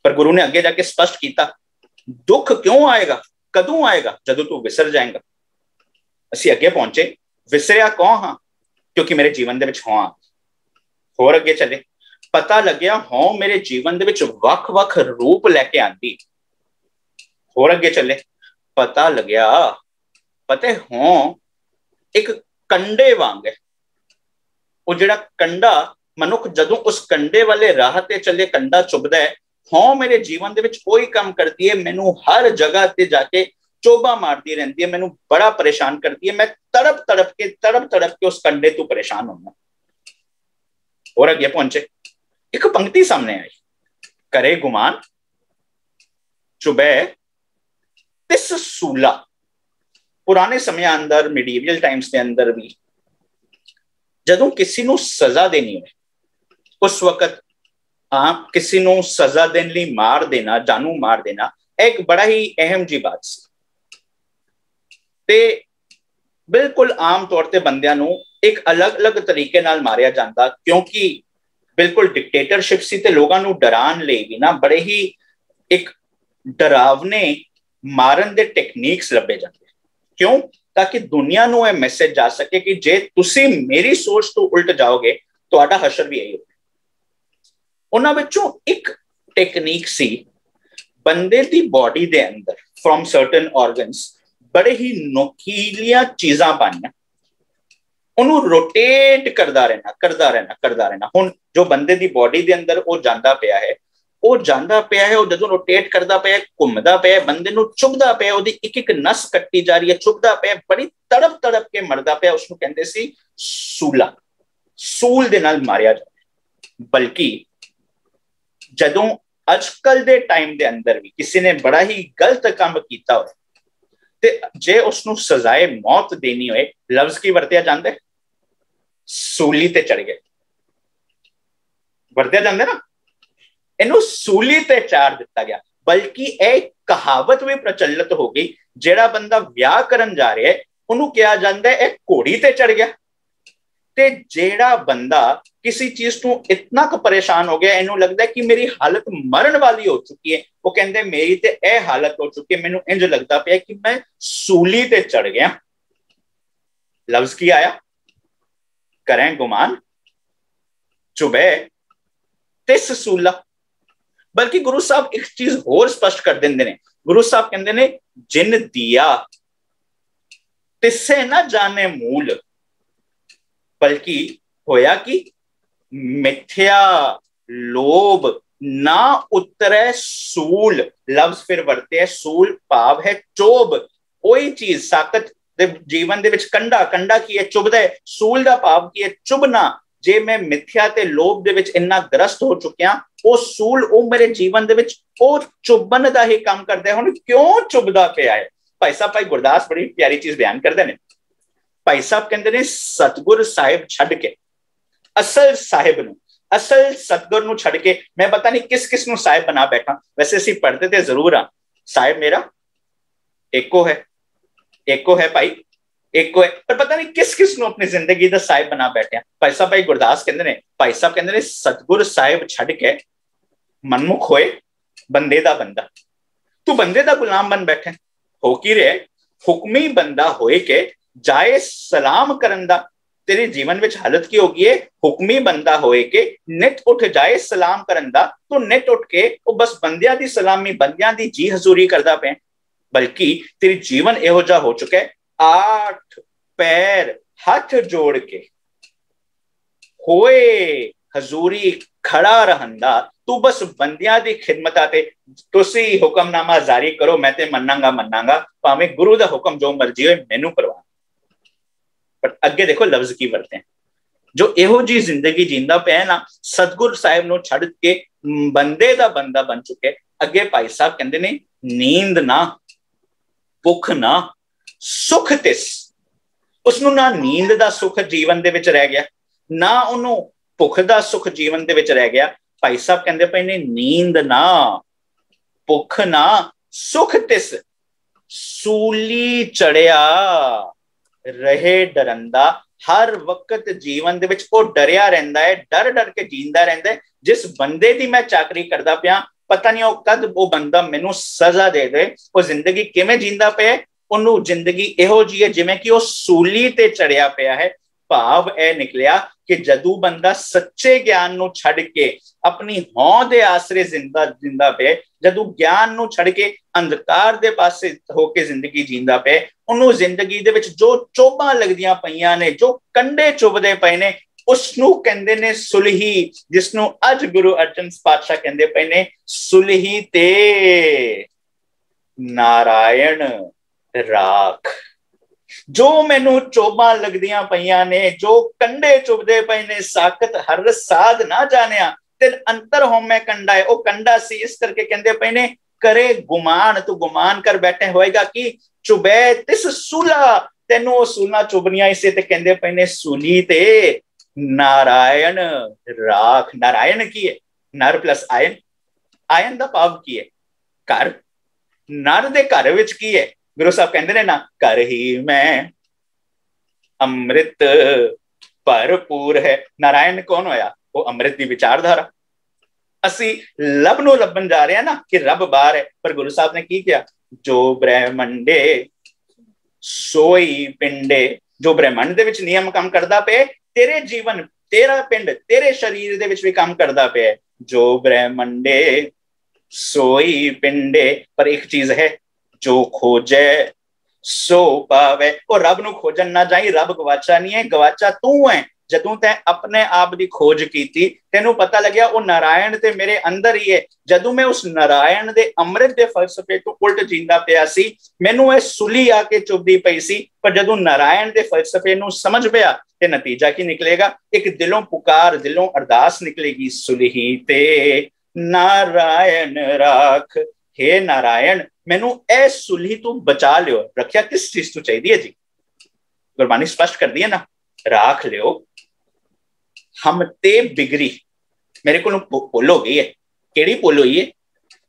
ਪਰ ਗੁਰੂ ਨੇ ਅੱਗੇ ਜਾ ਕੇ ਸਪਸ਼ਟ ਕੀਤਾ, ਦੁੱਖ ਕਿਉਂ ਆਏਗਾ, ਕਦੋਂ ਆਏਗਾ, ਜਦੋਂ ਤੂੰ ਵਿਸਰ ਜਾਏਗਾ। ਅਸੀਂ ਅੱਗੇ ਪਹੁੰਚੇ, ਵਿਸਰਿਆ ਕੌਣ ਹਾਂ, ਕਿਉਂਕਿ ਮੇਰੇ ਜੀਵਨ ਦੇ ਵਿੱਚ ਹਾਂ। ਹੋਰ ਅੱਗੇ ਚੱਲੇ, ਪਤਾ ਲੱਗਿਆ ਹਾਂ ਮੇਰੇ ਜੀਵਨ ਦੇ ਵਿੱਚ ਵੱਖ-ਵੱਖ ਰੂਪ ਲੈ ਕੇ ਆਂਦੀ। ਹੋਰ ਅੱਗੇ ਚੱਲੇ, ਪਤਾ ਲੱਗਿਆ ਪਤਾ ਹਾਂ ਇੱਕ ਕੰਡੇ ਵਾਂਗ ਹੈ। ਉਹ ਜਿਹੜਾ ਕੰਡਾ, ਮਨੁੱਖ ਜਦੋਂ ਉਸ ਕੰਡੇ ਵਾਲੇ ਰਾਹ ਤੇ ਚੱਲੇ, ਕੰਡਾ ਚੁੱਭਦਾ ਹੈ, ਹਾਂ ਮੇਰੇ ਜੀਵਨ ਦੇ ਵਿੱਚ ਕੋਈ ਕੰਮ ਕਰਦੀ ਹੈ, ਮੈਨੂੰ ਹਰ ਜਗ੍ਹਾ ਤੇ ਜਾ ਕੇ ਚੋਬਾ ਮਾਰਦੀ ਰਹਿੰਦੀ ਹੈ, ਮੈਨੂੰ ਬੜਾ ਪਰੇਸ਼ਾਨ ਕਰਦੀ ਹੈ, ਮੈਂ ਤੜਪ ਤੜਪ ਕੇ ਉਸ ਕੰਡੇ ਤੋਂ ਪਰੇਸ਼ਾਨ ਹੁੰਦਾ। ਹੋਰ ਅੱਗੇ ਪਹੁੰਚੇ, ਇੱਕ ਪੰਕਤੀ ਸਾਹਮਣੇ ਆਈ, करे गुमान चुभे तिस सूला। पुराने ਸਮਿਆਂ ਅੰਦਰ, ਮੀਡੀਵਲ ਟਾਈਮਸ ਦੇ ਅੰਦਰ ਵੀ ਜਦੋਂ ਕਿਸੇ ਨੂੰ ਸਜ਼ਾ ਦੇਣੀ ਹੋਵੇ, ਉਸ ਵਕਤ ਆਪ ਕਿਸੇ ਨੂੰ ਸਜ਼ਾ ਦੇਣ ਲਈ ਮਾਰ ਦੇਣਾ, ਜਾਨੂ ਮਾਰ ਦੇਣਾ, ਇੱਕ ਬੜਾ ਹੀ ਅਹਿਮ ਜੀ ਬਾਤ ਸੀ। ਤੇ ਬਿਲਕੁਲ ਆਮ ਤੌਰ ਤੇ ਬੰਦਿਆਂ ਨੂੰ ਇੱਕ ਅਲੱਗ-ਅਲੱਗ ਤਰੀਕੇ ਨਾਲ ਮਾਰਿਆ ਜਾਂਦਾ, ਕਿਉਂਕਿ ਬਿਲਕੁਲ ਡਿਕਟੇਟਰਸ਼ਿਪ ਸੀ ਤੇ ਲੋਕਾਂ ਨੂੰ ਡਰਾਉਣ ਲਈ ਵੀ ਨਾ ਬੜੇ ਹੀ ਇੱਕ ਡਰਾਵਨੇ ਮਾਰਨ ਦੇ ਟੈਕਨੀਕਸ ਲੱਭੇ ਜਾਂਦੇ। ਕਿਉਂ? ਤਾਂ ਕਿ ਦੁਨੀਆ ਨੂੰ ਇਹ ਮੈਸੇਜ ਜਾ ਸਕੇ ਕਿ ਜੇ ਤੁਸੀਂ ਮੇਰੀ ਸੋਚ ਤੋਂ ਉਲਟ ਜਾਓਗੇ, ਤੁਹਾਡਾ ਹਸ਼ਰ ਵੀ ਇਹੀ ਹੋਵੇ। ਉਹਨਾਂ ਵਿੱਚੋਂ ਇੱਕ ਟੈਕਨੀਕ ਸੀ, ਬੰਦੇ ਦੀ ਬਾਡੀ ਦੇ ਅੰਦਰ ਫਰੋਮ ਸਰਟਨ ਆਰਗਨਸ ਬੜੇ ਹੀ ਨੋਕੀਲੀਆਂ ਚੀਜ਼ਾਂ ਪਾਣੀਆਂ, ਉਹਨੂੰ ਰੋਟੇਟ ਕਰਦਾ ਰਹਿਣਾ। ਹੁਣ ਜੋ ਬੰਦੇ ਦੀ ਬਾਡੀ ਦੇ ਅੰਦਰ ਉਹ ਜਾਂਦਾ ਪਿਆ ਹੈ, ਉਹ ਜਦੋਂ ਰੋਟੇਟ ਕਰਦਾ ਪਿਆ, ਘੁੰਮਦਾ ਪਿਆ, ਬੰਦੇ ਨੂੰ ਚੁਭਦਾ ਪਿਆ, ਉਹਦੀ ਇੱਕ ਇੱਕ ਨਸ ਕੱਟੀ ਜਾ ਰਹੀ ਹੈ, ਚੁਭਦਾ ਪਿਆ, ਬੜੀ ਤੜਪ ਕੇ ਮਰਦਾ ਪਿਆ। ਉਸਨੂੰ ਕਹਿੰਦੇ ਸੀ ਸੂਲਾ, ਸੂਲ ਦੇ ਨਾਲ ਮਾਰਿਆ ਜਾਂਦਾ। ਬਲਕਿ ਜਦੋਂ ਅੱਜਕੱਲ ਦੇ ਟਾਈਮ ਦੇ ਅੰਦਰ ਵੀ ਕਿਸੇ ਨੇ ਬੜਾ ਹੀ ਗਲਤ ਕੰਮ ਕੀਤਾ ਹੋਵੇ ਤੇ ਜੇ ਉਸਨੂੰ ਸਜ਼ਾਏ ਮੌਤ ਦੇਣੀ ਹੋਏ, ਲਫ਼ਜ਼ ਕੀ ਵਰਤਿਆ ਜਾਂਦਾ? ਸੂਲੀ ਤੇ ਚੜ ਗਏ, ਵਰਤਿਆ ਜਾਂਦਾ ਨਾ, ਇਹਨੂੰ ਸੂਲੀ ਤੇ ਚਾੜ ਦਿੱਤਾ ਗਿਆ। ਬਲਕਿ ਇਹ ਕਹਾਵਤ ਵੀ ਪ੍ਰਚਲਿਤ ਹੋ ਗਈ, ਜਿਹੜਾ ਬੰਦਾ ਵਿਆਹ ਕਰਨ ਜਾ ਰਿਹਾ ਉਹਨੂੰ ਕਿਹਾ ਜਾਂਦਾ ਇਹ ਘੋੜੀ ਤੇ ਚੜ ਗਿਆ। ਤੇ ਜਿਹੜਾ ਬੰਦਾ ਕਿਸੇ ਚੀਜ਼ ਤੋਂ ਇਤਨਾ ਕੁ ਪਰੇਸ਼ਾਨ ਹੋ ਗਿਆ, ਇਹਨੂੰ ਲੱਗਦਾ ਕਿ ਮੇਰੀ ਹਾਲਤ ਮਰਨ ਵਾਲੀ ਹੋ ਚੁੱਕੀ ਹੈ, ਉਹ ਕਹਿੰਦੇ ਮੇਰੀ ਤੇ ਇਹ ਹਾਲਤ ਹੋ ਚੁੱਕੀ ਹੈ, ਮੈਨੂੰ ਇੰਜ ਲੱਗਦਾ ਪਿਆ ਕਿ ਮੈਂ ਸੂਲੀ ਤੇ ਚੜ ਗਿਆ। ਲਫ਼ਜ਼ ਕੀ ਆਇਆ? ਕਰੇ ਗੁਮਾਨ ਚੁਭੇ ਤਿਸ ਸੂਲਾ। ਬਲਕਿ ਗੁਰੂ ਸਾਹਿਬ ਇੱਕ ਚੀਜ਼ ਹੋਰ ਸਪਸ਼ਟ ਕਰ ਦਿੰਦੇ ਨੇ। ਗੁਰੂ ਸਾਹਿਬ ਕਹਿੰਦੇ ਨੇ, ਜਿਨ ਦਿਆ ਤਿਸੇ ਨਾ ਜਾਣੇ ਮੂਲ। ਬਲਕਿ ਹੋਇਆ ਕਿ ਮਿੱਥਿਆ ਲੋਭ ਨਾ ਉਤਰੇ ਸੂਲ। ਲਫ਼ਜ਼ ਫਿਰ ਵਰਤੇ, ਸੂਲ ਭਾਵ ਹੈ ਚੋਬ। ਉਹੀ ਚੀਜ਼ ਸਾਕਤ ਦੇ ਜੀਵਨ ਦੇ ਵਿੱਚ ਕੰਡਾ ਕੀ ਹੈ? ਚੁਭਦਾ ਹੈ। ਸੂਲ ਦਾ ਭਾਵ ਕੀ ਹੈ? ਚੁਭਣਾ। ਜੇ ਮੈਂ ਮਿੱਥਿਆ ਤੇ ਲੋਭ ਦੇ ਵਿੱਚ ਇੰਨਾ ਗ੍ਰਸਤ ਹੋ ਚੁੱਕਿਆ, ਉਹ ਸੂਲ, ਉਹ ਮੇਰੇ ਜੀਵਨ ਦੇ ਵਿੱਚ ਉਹ ਚੁਭਣ ਦਾ ਹੀ ਕੰਮ ਕਰਦਾ। ਹੁਣ ਕਿਉਂ ਚੁਭਦਾ ਪਿਆ ਹੈ? ਭਾਈ ਸਾਹਿਬ, ਭਾਈ ਗੁਰਦਾਸ ਬੜੀ ਪਿਆਰੀ ਚੀਜ਼ ਬਿਆਨ ਕਰਦੇ ਨੇ। ਭਾਈ ਸਾਹਿਬ ਕਹਿੰਦੇ ਨੇ, ਸਤਿਗੁਰ ਸਾਹਿਬ ਛੱਡ ਕੇ, ਅਸਲ ਸਾਹਿਬ ਨੂੰ, ਅਸਲ ਸਤਿਗੁਰ ਨੂੰ ਛੱਡ ਕੇ ਮੈਂ ਪਤਾ ਨਹੀਂ ਕਿਸ ਨੂੰ ਸਾਹਿਬ ਬਣਾ ਬੈਠਾ। ਵੈਸੇ ਅਸੀਂ ਪੜ੍ਹਦੇ ਤੇ ਜ਼ਰੂਰ ਆ, ਸਾਹਿਬ ਮੇਰਾ ਇੱਕੋ ਹੈ ਭਾਈ, ਇੱਕੋ ਹੈ, ਪਰ ਪਤਾ ਨਹੀਂ ਕਿਸ ਨੂੰ ਆਪਣੀ ਜ਼ਿੰਦਗੀ ਦਾ ਸਾਹਿਬ ਬਣਾ ਬੈਠਿਆ। ਭਾਈ ਸਾਹਿਬ, ਭਾਈ ਗੁਰਦਾਸ ਕਹਿੰਦੇ ਨੇ, ਸਤਿਗੁਰ ਸਾਹਿਬ ਛੱਡ ਕੇ ਮਨਮੁਖ ਹੋਏ ਬੰਦੇ ਦਾ ਬੰਦਾ। ਤੂੰ ਬੰਦੇ ਦਾ ਗੁਲਾਮ ਬਣ ਬੈਠਾ, ਹੋ ਕੀ ਰਿਹਾ? ਹੁਕਮੀ ਬੰਦਾ ਹੋਏ ਕੇ ਜਾਏ ਸਲਾਮ ਕਰਨ ਦਾ। ਤੇਰੇ ਜੀਵਨ ਵਿੱਚ ਹਾਲਤ ਕੀ ਹੋ ਗਈ ਹੈ? ਹੁਕਮੀ ਬੰਦਾ ਹੋਏ ਕੇ ਨਿਤ ਉੱਠ ਜਾਏ ਸਲਾਮ ਕਰਨ ਦਾ। ਤੂੰ ਨਿਤ ਉੱਠ ਕੇ ਉਹ ਬਸ ਬੰਦਿਆਂ ਦੀ ਸਲਾਮੀ, ਬੰਦਿਆਂ ਦੀ ਜੀ ਹਜ਼ੂਰੀ ਕਰਦਾ ਪਿਆ। ਬਲਕਿ ਤੇਰੀ ਜੀਵਨ ਇਹੋ ਜਿਹਾ ਹੋ ਚੁੱਕਾ ਹੈ, 8 ਪੈਰ ਹੱਥ ਜੋੜ ਕੇ ਹੋਏ ਹਜ਼ੂਰੀ ਖੜਾ ਰਹਿੰਦਾ। ਤੂੰ ਬਸ ਬੰਦਿਆਂ ਦੀ ਖਿਦਮਤਾਂ ਤੇ ਤੁਸੀਂ ਹੁਕਮਨਾਮਾ ਜਾਰੀ ਕਰੋ, ਮੈਂ ਤੇ ਮੰਨਾਂਗਾ, ਭਾਵੇਂ ਗੁਰੂ ਦਾ ਹੁਕਮ ਜੋ ਮਰਜ਼ੀ ਹੋਏ, ਮੈਨੂੰ ਪਰਵਾਹ। ਪਰ ਅੱਗੇ ਦੇਖੋ ਲਫ਼ਜ਼ ਕੀ ਵਰਤੇ, ਜੋ ਇਹੋ ਜਿਹੀ ਜ਼ਿੰਦਗੀ ਜੀਂਦਾ ਪਿਆ ਨਾ, ਸਤਿਗੁਰ ਸਾਹਿਬ ਨੂੰ ਛੱਡ ਕੇ ਬੰਦੇ ਦਾ ਬੰਦਾ ਬਣ ਚੁੱਕੇ। ਅੱਗੇ ਭਾਈ ਸਾਹਿਬ ਕਹਿੰਦੇ ਨੇ, ਨੀਂਦ ਨਾ, ਭੁੱਖ ਨਾ, ਸੁਖ ਤਿਸ। ਉਸਨੂੰ ਨਾ ਨੀਂਦ ਦਾ ਸੁਖ ਜੀਵਨ ਦੇ ਵਿੱਚ ਰਹਿ ਗਿਆ, ਨਾ ਉਹਨੂੰ ਭੁੱਖ ਦਾ ਸੁਖ ਜੀਵਨ ਦੇ ਵਿੱਚ ਰਹਿ ਗਿਆ। ਭਾਈ ਸਾਹਿਬ ਕਹਿੰਦੇ ਪਏ ਨੇ ਨੀਂਦ ਨਾ, ਭੁੱਖ ਨਾ, ਸੁਖ ਤਿਸ ਸੂਲੀ ਚੜਿਆ ਰਹੇ ਡਰੰਦਾ। ਹਰ ਵਕਤ ਜੀਵਨ ਦੇ ਵਿੱਚ ਉਹ ਡਰਿਆ ਰਹਿੰਦਾ ਹੈ, ਡਰ ਡਰ ਕੇ ਜੀਂਦਾ ਰਹਿੰਦਾ ਹੈ। ਜਿਸ ਬੰਦੇ ਦੀ ਮੈਂ ਚਾਕਰੀ ਕਰਦਾ ਪਿਆ, ਪਤਾ ਨਹੀਂ ਉਹ ਕਦ ਉਹ ਬੰਦਾ ਮੈਨੂੰ ਸਜ਼ਾ ਦੇ ਦੇ। ਉਹ ਜ਼ਿੰਦਗੀ ਕਿਵੇਂ ਜੀਂਦਾ ਪਿਆ, ਉਹਨੂੰ ਜ਼ਿੰਦਗੀ ਇਹੋ ਜਿਹੀ ਹੈ ਜਿਵੇਂ ਕਿ ਉਹ ਸੂਲੀ ਤੇ ਚੜਿਆ ਪਿਆ ਹੈ। ਭਾਵ ਇਹ ਨਿਕਲਿਆ ਕਿ ਜਦੋਂ ਬੰਦਾ ਸੱਚੇ ਗਿਆਨ ਨੂੰ ਛੱਡ ਕੇ ਆਪਣੀ ਹੋਂਦ ਦੇ ਆਸਰੇ ਜਿੰਦਾ ਪਿਆ, ਜਦੋਂ ਗਿਆਨ ਨੂੰ ਛੱਡ ਕੇ ਅੰਧਕਾਰ ਦੇ ਪਾਸੇ ਹੋ ਕੇ ਜ਼ਿੰਦਗੀ ਜੀਂਦਾ ਪਿਆ, ਉਹਨੂੰ ਜ਼ਿੰਦਗੀ ਦੇ ਵਿੱਚ ਜੋ ਚੋਭਾਂ ਲੱਗਦੀਆਂ ਪਈਆਂ ਨੇ, ਜੋ ਕੰਡੇ ਚੁਭਦੇ ਪਏ ਨੇ, ਉਸਨੂੰ ਕਹਿੰਦੇ ਨੇ ਸੁਲਹੀ, ਜਿਸਨੂੰ ਅੱਜ ਗੁਰੂ ਅਰਜਨ ਪਾਤਸ਼ਾਹ ਕਹਿੰਦੇ ਪਏ ਨੇ ਸੁਲਹੀ ਤੇ ਨਾਰਾਇਣ ਰਾਖ। ਜੋ ਮੈਨੂੰ ਚੋਭਾਂ ਲੱਗਦੀਆਂ ਪਈਆਂ ਨੇ, ਜੋ ਕੰਡੇ ਚੁਭਦੇ ਪਏ ਨੇ, ਸਾਖਤ ਹਰ ਸਾਧ ਨਾ ਜਾਣਿਆ ਤੇ ਅੰਤਰ ਹਉਮੈ ਕੰਡਾ ਹੈ। ਉਹ ਕੰਡਾ ਸੀ, ਇਸ ਕਰਕੇ ਕਹਿੰਦੇ ਪਏ ਨੇ ਕਰੇ ਗੁਮਾਨ, ਤੂੰ ਗੁਮਾਨ ਕਰ ਬੈਠੇ ਹੋਏਗਾ ਕਿ ਚੁਬੈ ਤਿਸ ਸੂਲਾ, ਤੈਨੂੰ ਉਹ ਸੂਲਾਂ ਚੁਭਣੀਆਂ। ਇਸੇ ਤੇ ਕਹਿੰਦੇ ਪਏ ਨੇ ਸੂਲੀ ਤੇ ਨਾਰਾਇਣ ਰਾਖ। ਨਾਰਾਇਣ ਕੀ ਹੈ? ਨਰ ਪਲਸ ਆਇਨ। ਆਇਨ ਦਾ ਭਾਵ ਕੀ ਹੈ? ਘਰ। ਨਰ ਦੇ ਘਰ ਵਿੱਚ ਕੀ ਹੈ? ਗੁਰੂ ਸਾਹਿਬ ਕਹਿੰਦੇ ਨੇ ਨਾ, ਘਰ ਹੀ ਮੈਂ ਅੰਮ੍ਰਿਤ ਭਰਪੂਰ ਹੈ। ਨਾਰਾਇਣ ਕੌਣ ਹੋਇਆ? ਉਹ ਅੰਮ੍ਰਿਤ ਦੀ ਵਿਚਾਰਧਾਰਾ। ਅਸੀਂ ਲੱਭ ਨੂੰ ਲੱਭਣ ਜਾ ਰਹੇ ਹਾਂ ਨਾ ਕਿ ਰੱਬ ਬਾਹਰ ਹੈ, ਪਰ ਗੁਰੂ ਸਾਹਿਬ ਨੇ ਕੀ ਕਿਹਾ? ਜੋ ਬ੍ਰਹਮੰਡੇ ਸੋਈ ਪਿੰਡੇ। ਜੋ ਬ੍ਰਹਮੰਡ ਦੇ ਵਿੱਚ ਨਿਯਮ ਕੰਮ ਕਰਦਾ ਪਿਆ, ਤੇਰੇ ਜੀਵਨ, ਤੇਰਾ ਪਿੰਡ, ਤੇਰੇ ਸਰੀਰ ਦੇ ਵਿੱਚ ਵੀ ਕੰਮ ਕਰਦਾ ਪਿਆ। ਜੋ ਬ੍ਰਹਮੰਡੇ ਸੋਈ ਪਿੰਡੇ। ਪਰ ਇੱਕ ਚੀਜ਼ ਹੈ, ਜੋ ਖੋਜੈ ਸੋ ਪਾਵੇ। ਉਹ ਰੱਬ ਨੂੰ ਖੋਜਣ ਨਾ ਜਾਈ, ਰੱਬ ਗਵਾਚਾ ਨਹੀਂ ਹੈ, ਗਵਾਚਾ ਤੂੰ ਹੈ। ਜਦੋਂ ਤੈਂ ਆਪਣੇ ਆਪ ਦੀ ਖੋਜ ਕੀਤੀ, ਤੈਨੂੰ ਪਤਾ ਲੱਗਿਆ ਉਹ ਨਾਰਾਇਣ ਤੇ ਮੇਰੇ ਅੰਦਰ ਹੀ ਹੈ। ਜਦੋਂ ਮੈਂ ਉਸ ਨਾਰਾਇਣ ਦੇ ਅੰਮ੍ਰਿਤ ਦੇ ਫਲਸਫੇ ਤੋਂ ਉਲਟ ਜੀਂਦਾ ਪਿਆ ਸੀ, ਮੈਨੂੰ ਇਹ ਸੁਲੀ ਆ ਕੇ ਚੁਭਦੀ ਪਈ ਸੀ। ਪਰ ਜਦੋਂ ਨਾਰਾਇਣ ਦੇ ਫਲਸਫੇ ਨੂੰ ਸਮਝ ਪਿਆ ਤੇ ਨਤੀਜਾ ਕੀ ਨਿਕਲੇਗਾ? ਇੱਕ ਦਿਲੋਂ ਪੁਕਾਰ, ਦਿਲੋਂ ਅਰਦਾਸ ਨਿਕਲੇਗੀ, ਸੁਲਹੀ ਤੇ ਨਾਰਾਇਣ ਰਾਖ। हे ਨਾਰਾਇਣ, ਮੈਨੂੰ ਇਹ ਸੁਲਹੀ ਤੋਂ ਬਚਾ ਲਿਓ। ਰੱਖਿਆ ਕਿਸ ਚੀਜ਼ ਤੋਂ ਚਾਹੀਦੀ ਹੈ ਜੀ? ਗੁਰਬਾਣੀ ਸਪਸ਼ਟ ਕਰਦੀ ਹੈ ਨਾ, ਰਾਖ ਲਿਓ ਹਮ ਤੇ ਬਿਗਰੀ। ਮੇਰੇ ਕੋਲ ਭੁੱਲ ਹੋ ਗਈ ਹੈ। ਕਿਹੜੀ ਭੁੱਲ ਹੋਈ ਹੈ?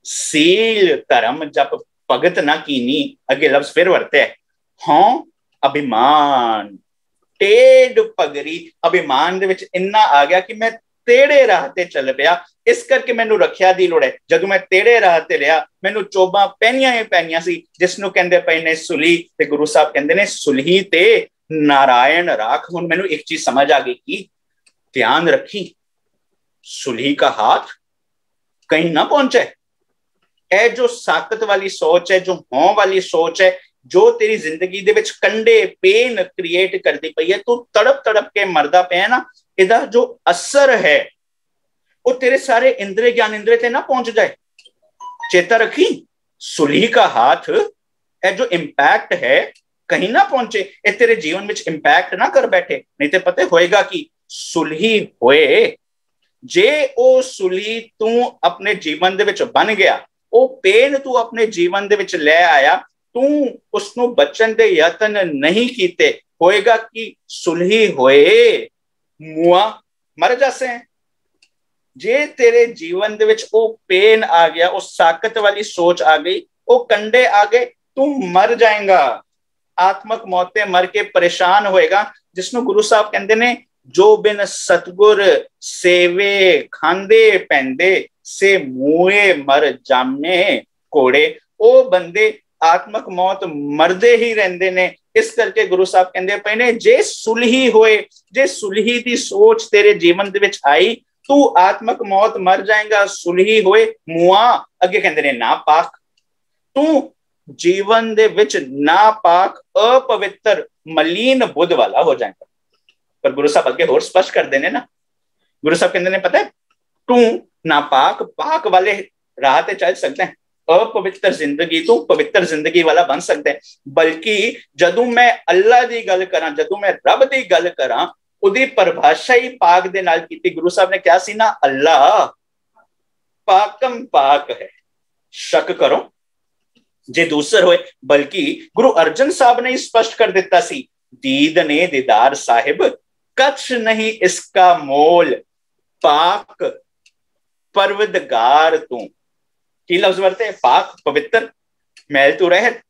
ਸੀਲ ਧਰਮ ਜਪ ਭਗਤ ਨਾ ਕੀਨੀ। ਅੱਗੇ ਲਫ਼ਜ਼ ਫਿਰ ਵਰਤਿਆ, ਹਾਂ ਅਭਿਮਾਨ ਟੇਢ ਪਗਰੀ। ਅਭਿਮਾਨ ਦੇ ਵਿੱਚ ਇੰਨਾ ਆ ਗਿਆ ਕਿ ਮੈਂ ਤੇੜੇ ਰਾਹ ਤੇ ਚੱਲ ਪਿਆ, ਇਸ ਕਰਕੇ ਮੈਨੂੰ ਰੱਖਿਆ ਦੀ ਲੋੜ ਹੈ। ਜਦੋਂ ਮੈਂ ਤੇੜੇ ਰਾਹ ਤੇ ਲਿਆ, ਮੈਨੂੰ ਚੋਭਾਂ ਪੈਣੀਆਂ ਹੀ ਪੈਣੀਆਂ ਸੀ, ਜਿਸ ਨੂੰ ਕਹਿੰਦੇ ਪਏ ਨੇ ਸੁਲੀ। ਤੇ ਗੁਰੂ ਸਾਹਿਬ ਕਹਿੰਦੇ ਨੇ ਸੁਲਹੀ ਤੇ ਨਾਰਾਇਣ ਰਾਖ। ਹੁਣ ਮੈਨੂੰ ਇੱਕ ਚੀਜ਼ ਸਮਝ ਆ ਗਈ ਕਿ ध्यान रखी सुलही का हाथ कहीं ना पहुंचे। ए जो साकत वाली सोच है, जो हों वाली सोच है, जो तेरी जिंदगी दे विच कंडे पेन क्रिएट करती पई है, तू तड़प तड़प के मरदा पिया ना, इहदा जो असर है वो तेरे सारे इंद्रिय ज्ञान इंद्रिय ते ना पहुंच जाए। चेता रखी, सुलही का हाथ ए जो इंपैक्ट है कहीं ना पहुंचे, ए तेरे जीवन में इंपैक्ट ना कर बैठे। नहीं तो पता होएगा कि सुलही होए, जे ओ सुलही तू अपने जीवन दे विच बन गया, ओ पेन तू अपने जीवन दे विच ले आया, तू उसनू बचन दे यतन नहीं कीते, होएगा कि सुलही होए मुआ मर जासे। जे तेरे जीवन दे विच ओ पेन आ गया, ओ साकत वाली सोच आ गई, ओ कंडे आ गए, तू मर जाएगा। आत्मक मौते मर के परेशान होएगा, जिसनू गुरु साहब कहते ने जो बिन सतगुर सेवे खांदे पैंदे से मुए मर जामे कोड़े। ओ बंदे आत्मक मौत मरदे ही रहंदे ने। इस करके गुरु साहब कहंदे पए ने जे सुलही होए, जे सुलही दी सोच तेरे जीवन दे विच आई, तू आत्मक मौत मर जाएगा। सुलही होए मुआ, अगे कहंदे ने ना पाक, तू जीवन दे विच ना पाक अपवित्र मलीन बुद्ध वाला हो जाएगा। पर गुरु साहब अगे होर स्पष्ट कर देने ना, गुरु साहब कहते हैं पता है, तू नापाक पाक वाले राह ते चल सकते हैं, अपवित्र जिंदगी तू पवित्र जिंदगी वाला बन सकते हैं। बल्कि जदों मैं अल्लाह दी गल करा, जदों मैं रब दी गल करा, उदी परिभाषा ही पाक दे नाल कीती। गुरु साहब ने क्या सी ना, अल्लाह पाकम पाक है, शक करो जे दूसर होए। बल्कि गुरु अर्जन साहब ने स्पष्ट कर दिता सी, दीद ने दीदार साहिब कछ नहीं इसका मोल, पाक परवदगार तू, की लफ्ज वरते पाक पवित्र, मैल तू रहत,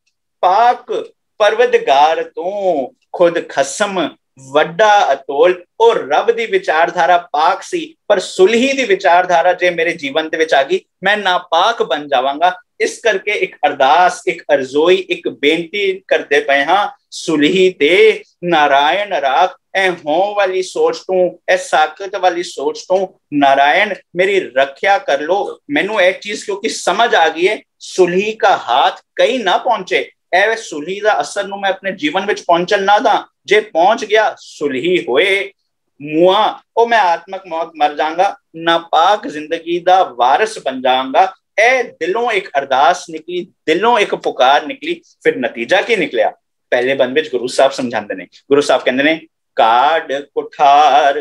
पाक परवदगार तू, खुद खसम वड्डा अतोल। और रब दी विचारधारा पाक सी, पर सुलही दी विचारधारा जे मेरे जीवन दे विच आ गई, मैं नापाक बन जावांगा। इस करके एक अरदास, एक अर्जोई, एक बेनती करते पे हाँ, सुलही ते नारायण राख, ए हों वाली सोच तू, ए साकत वाली सोच तू, नारायण मेरी रक्षा कर लो। मैनू एक चीज क्योंकि समझ आ गई है, सुलही का हाथ कहीं ना पहुंचे, ए सुलही का असर नू मैं अपने जीवन में पहुंचल ना दा। जे पहुंच गया सुलही होए मुआ, ओ मैं आत्मक मौत मर जाऊंगा, नापाक जिंदगी दा वारिस बन जाऊंगा। ए दिलों एक अरदास निकली, दिलों एक पुकार निकली। फिर नतीजा की निकलिया, पहले बंद विच गुरु साहब समझाते ने, गुरु साहब कहते ने, काड कुठार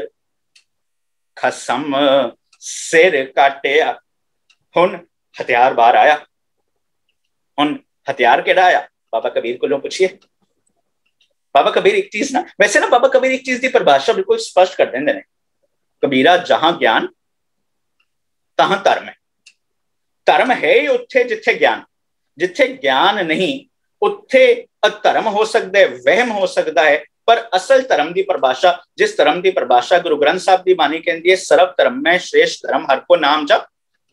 खसम सिर काटिया। हुन हथियार बाहर आया, हुन हथियार केड़ा आया? बाबा कबीर को पूछिए। बाबा कबीर एक चीज ना, वैसे ना बाबा कबीर एक चीज की परिभाषा बिल्कुल स्पष्ट कर देंगे ने, कबीरा जहां ज्ञान तहां धर्म है। धर्म है ही उत्थे जिथे ज्ञान, जिथे ज्ञान नहीं उत्थे अधर्म हो सकता है, वहम हो सकता है। पर असल धर्म की परिभाषा, जिस धर्म की परिभाषा गुरु ग्रंथ साहब की बानी कहती है, सर्व धर्म में श्रेष्ठ धर्म हर को नाम जप,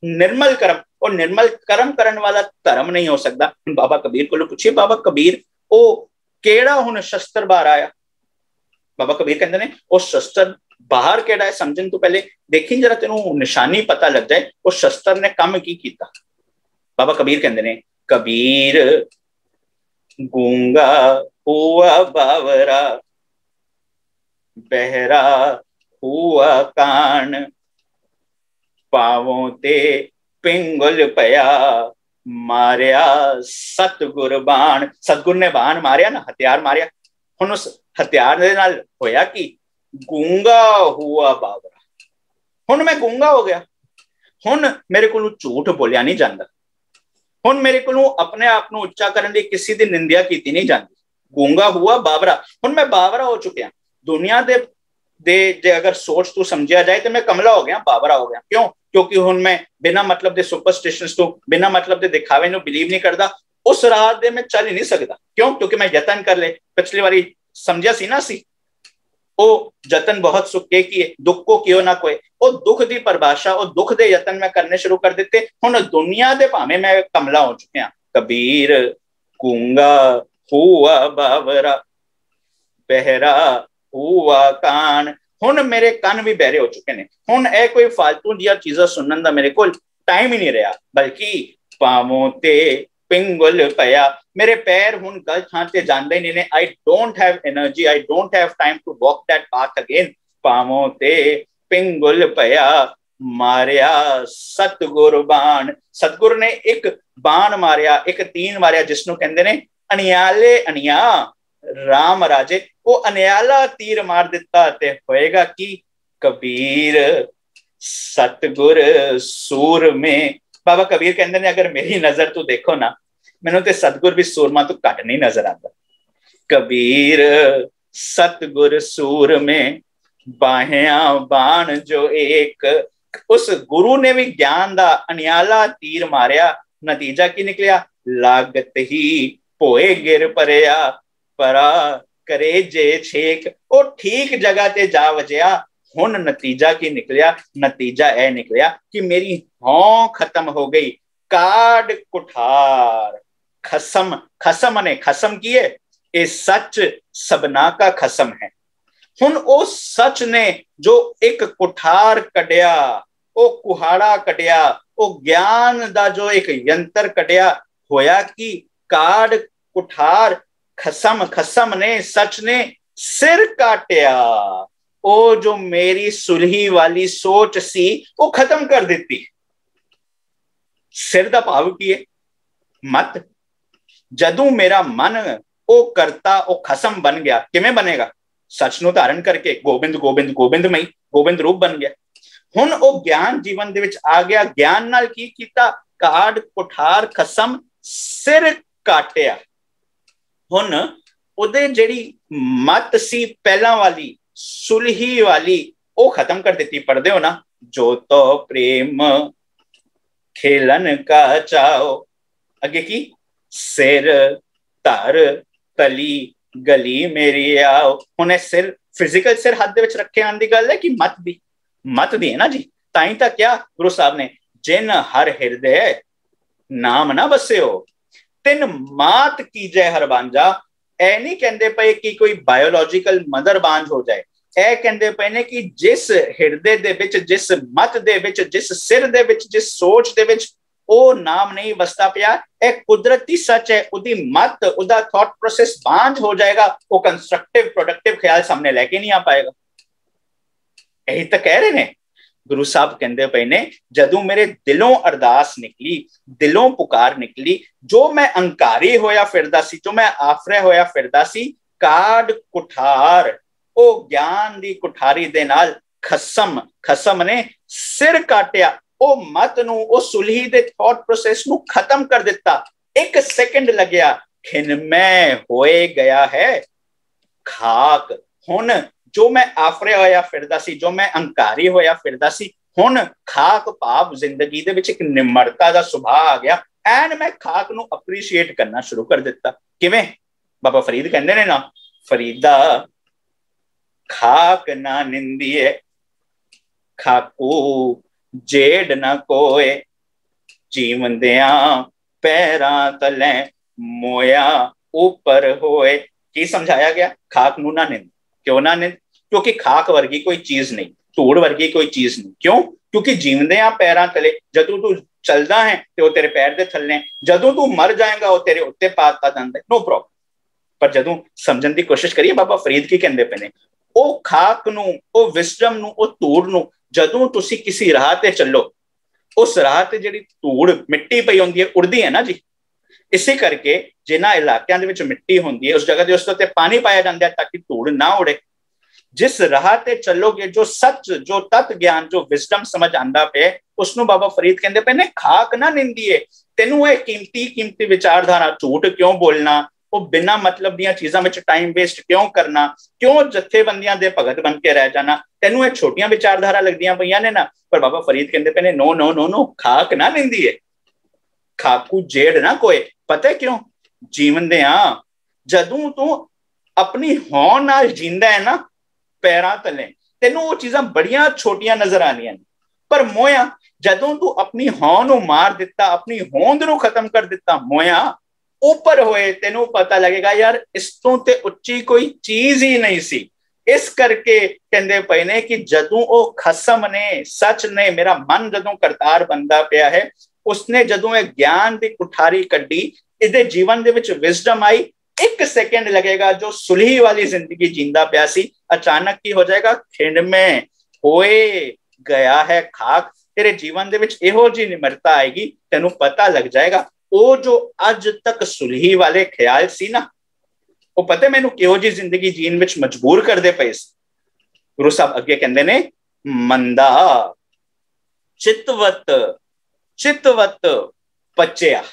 निर्मल कर्म, और निर्मल कर्म करने वाला धर्म नहीं हो सकता। बाबा कबीर को पूछिए, बाबा कबीर ओ केड़ा हुन शस्त्र बाहर आया? बाबा कबीर कहते ने, ओ शस्त्र बाहर केड़ा है समझन तो पहले देखी जरा तेनू निशानी पता लग जाए उस शस्त्र ने काम की कीता। बाबा कबीर कहते ने, कबीर गूंगा हुआ बावरा, बहरा हुआ कान, पावों ते पिंगुल पया, मारिया सतगुर बाण। सतगुर ने बाण मारिया ना, हथियार मारिया। हुन उस हथियार दे नाल होया कि गूंगा हुआ बावरा, हुन मैं गूंगा हो गया। हुन मेरे को झूठ बोलिया नहीं जाता, हुन मेरे को अपने आप को उच्चा करने की किसी की निंदिया की नहीं जाती। गूंगा हुआ बावरा, हुन मैं बावरा हो चुकिया। दुनिया दे जे अगर सोच तू समझिया जाए तो मैं कमला हो गया, बावरा हो गया। क्यों? क्योंकि हुन मैं बिना मतलब दे सुपरस्टिशंस तो, बिना मतलब दे दिखावे नु बिलीव नहीं करता, उस राह दे मैं चल ही नहीं सकता। क्यों? क्योंकि मैं यतन कर ले, पिछली बारी समझिया सी ना सी, ओ जतन बहुत सुख के किए, दुख को क्यों ना कोई। ओ दुख दी परिभाषा, ओ दुख दे यतन मैं करने शुरू कर देते। हुन दुनिया दे भावे मैं कमला हो चुके हैं। कबीर गूंगा हुआ बावरा, बहरा हुआ कान, हुन मेरे कान भी बहरे हो चुके ने। हुन ए कोई फालतू दिया चीज़ां सुनने दा मेरे को टाइम ही नहीं रहा, बल्कि पावों ते पिंगुल पया, मेरे पैर हुन गलत थां ते जांदे ही नहीं ने। I don't have energy, I don't have time to walk that path again. पावों ते पिंगुल पया, मारिया सतगुर बाण। सतगुर ने एक बाण मारिया, एक तीन मारिया, जिसनों कहंदे ने अनियाले अनिया राम राजे। वो अनियाला तीर मार दिता ते होएगा कि कबीर सतगुर सूर में। बाबा कबीर कहते हैं, अगर मेरी नजर तू देखो ना, मैनू ते सतगुर भी सूरमा तो घट नहीं नजर आता। कबीर सतगुर सूर में बाह्या बाण जो एक, उस गुरु ने भी ज्ञान दा अनियाला तीर मारिया। नतीजा की निकलिया? लागत ही पोए गिर परया, परा करे जे छेक। ओ ठीक जगह ते जा वजया। हुन नतीजा की निकलिया? नतीजा ए निकलिया कि मेरी हौं खत्म हो गई। काड कुठार खसम, खसम ने खसम किए, ये सच सबना का खसम है। हुन ओ सच ने जो एक कुठार कटिया, ओ कुहाड़ा कटिया, ओ ज्ञान दा जो एक यंत्र कटिया, होया कि काड कुठार खसम, खसम ने सच ने सिर काटिया। ओ जो मेरी सुलही वाली सोच सी वो खत्म कर देती। सिर दा भाव की है मत। जदू मेरा मन ओ करता ओ खसम बन गया, किमें बनेगा? सच नु धारण करके गोबिंद गोबिंद गोबिंद में गोबिंद रूप बन गया। हुन ओ ज्ञान जीवन दे विच आ गया। ज्ञान नाल की कीता? काड कुठार खसम सिर काटिया। हुन उदे जेड़ी मत सी पहला वाली सुलही वाली, ओ खत्म कर देती। पढ़दे हो ना, जो तो प्रेम खेलन का चाओ, अगे की सिर धर तली गली मेरी आओ। हुण सिर फिजिकल सिर हाथ दे विच रखे आने की गल है कि मत दी है ना जी। ताई तक क्या गुरु साहब ने, जिन हर हृदय नाम ना बसियो तिन मात कीजे हर बांझा। ए नहीं कहते पे कि कोई बायोलॉजिकल मदर बांझ हो जाए, ए कहते पे ने कि जिस हिरदे दे विच, जिस मत दे विच, जिस सिर दे विच, जिस सोच दे विच ओ नाम नहीं बसता पिया, ए कुदरती सच है। उदी मत, उदा थॉट प्रोसेस बांझ हो जाएगा, वो कंस्ट्रक्टिव प्रोडक्टिव ख्याल सामने लेके नहीं आ पाएगा। यही तो कह रहे ने गुरु साहब कहते पे ने, जदों मेरे दिलों अरदास निकली, दिलों पुकार निकली, जो मैं अंकारी होया फिरदा सी, जो मैं आफरे होया फिरदा सी, काड कुठार ओ ज्ञान दी कुठारी दे नाल खसम ने सिर काटिया। ओ मत नू, ओ सुलही दे थॉट प्रोसेस नू खत्म कर दिता। 1 सेकंड लग्या, खिनमै होए गया है खाक। हुण जो मैं आफरे होया फिरदा सी, जो मैं अंकारी होया फिरदा सी, हुण खाक भाव जिंदगी दे विच एक निमरता दा सुभाव आ गया। एंड मैं खाक नू अप्रीशिएट करना शुरू कर दिता। किवें? बाबा फरीद कहंदे ने ना, फरीदा खाक ना निंदिए, खाकू जेड़ ना कोए, जीवंदिया पैरां तले मोया ऊपर होए। की समझाया गया? खाक नू ना निंद। क्यों ना निंद? क्योंकि खाक वर्गी कोई चीज नहीं, धूड़ वर्गी कोई चीज नहीं। क्यों? क्योंकि जीवंदिया पैरां तले, जदों तू चलदा है ते वो तेरे पैर दे थल्ले, जदों तू मर जाएगा वो तेरे उत्ते पाता जांदा है, नो प्रॉब्लम। पर जदों समझण दी कोशिश करिए बाबा फरीद की कहंदे पे ने, ओ खाक नू, ओ विजडम नू, ओ धूड़ नू, जदों तुसी किसी राह ते चलो, उस राह ते जिहड़ी धूड़ मिट्टी पई हुंदी है, उड़दी है ना जी। इसी करके जिन्हां इलाकियां दे विच मिट्टी हुंदी है, उस जगह दे उस ते पानी पाया जांदा है ताकि धूड़ ना उड़े। जिस राह ते चलोगे, जो सच, जो तत्व ज्ञान, जो विजडम समझ आंदा पे, उसनू बाबा फरीद कहंदे पे ने खाक ना निंदिए। तेनू ये कीमती विचारधारा, झूठ क्यों बोलना, वो बिना मतलब दियां चीजां विच टाइम वेस्ट क्यों करना, क्यों जथेबंदियां दे भगत बन के रह जाना, तेनू ये छोटियां विचारधारा लगदियां पईयां ने ना। पर बाबा फरीद कहंदे पे ने नो नो नो नो, खाक ना निंदिए, खाकू जेड़ ना कोई। पता है क्यों? जीवन दे जदों तू अपनी हों नाल जींदा है ना पैरां तले, तेनू वो चीजां बड़ियां छोटियां नजर आनियां ने। पर मोया जदों तू अपनी हों नू मार दिता, अपनी होंद नू खत्म कर दिता, मोया ऊपर होए, तेनू पता लगेगा यार इस तों ते उच्ची कोई चीज ही नहीं सी। इस करके कहंदे पए ने कि जदों ओ खसम ने, सच ने, मेरा मन जदों करतार बनदा पिया है, उसने जदों ये ज्ञान दी कुठारी कड्डी, इहदे जीवन दे विच विजडम आई, 1 सेकंड लगेगा, जो सुलही वाली जिंदगी जींदा पिया सी, अचानक की हो जाएगा, खिंड में होए गया है खाक। तेरे जीवन दे विच इहो जी निमरता आएगी, तेनू पता लग जाएगा वो जो अज तक सुलही वाले ख्याल सी ना, वो पता मैनू किहो जी जिंदगी जीन विच मजबूर करदे पए सी। गुरु साहब अगे कहंदे ने, मंदा चितवत पचिया।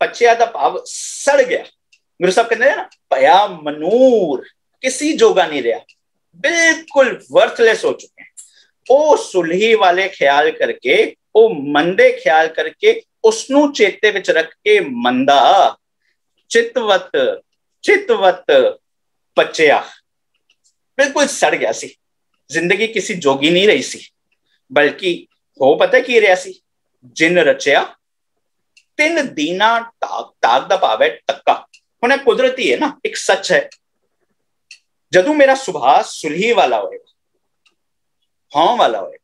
पचिया दा भाव सड़ गया। गुरु साहब कहते हैं ना, पया मनूर, किसी जोगा नहीं रहा, बिल्कुल वर्थलेस हो चुके हैं। ओ सुलही वाले ख्याल करके, ओ मंदे ख्याल करके, उसनू चेते विच रख के मंदा चितवत पचिया, बिल्कुल सड़ गया सी। जिंदगी किसी जोगी नहीं रही सी, बल्कि हो पता की रहा सी, जिन रचिया तिन दीना ताक दा भाव है तक्का। हुण कुदरती है ना, एक सच है, जदों मेरा सुभाव सुलही वाला होएगा, हाँ वाला होएगा,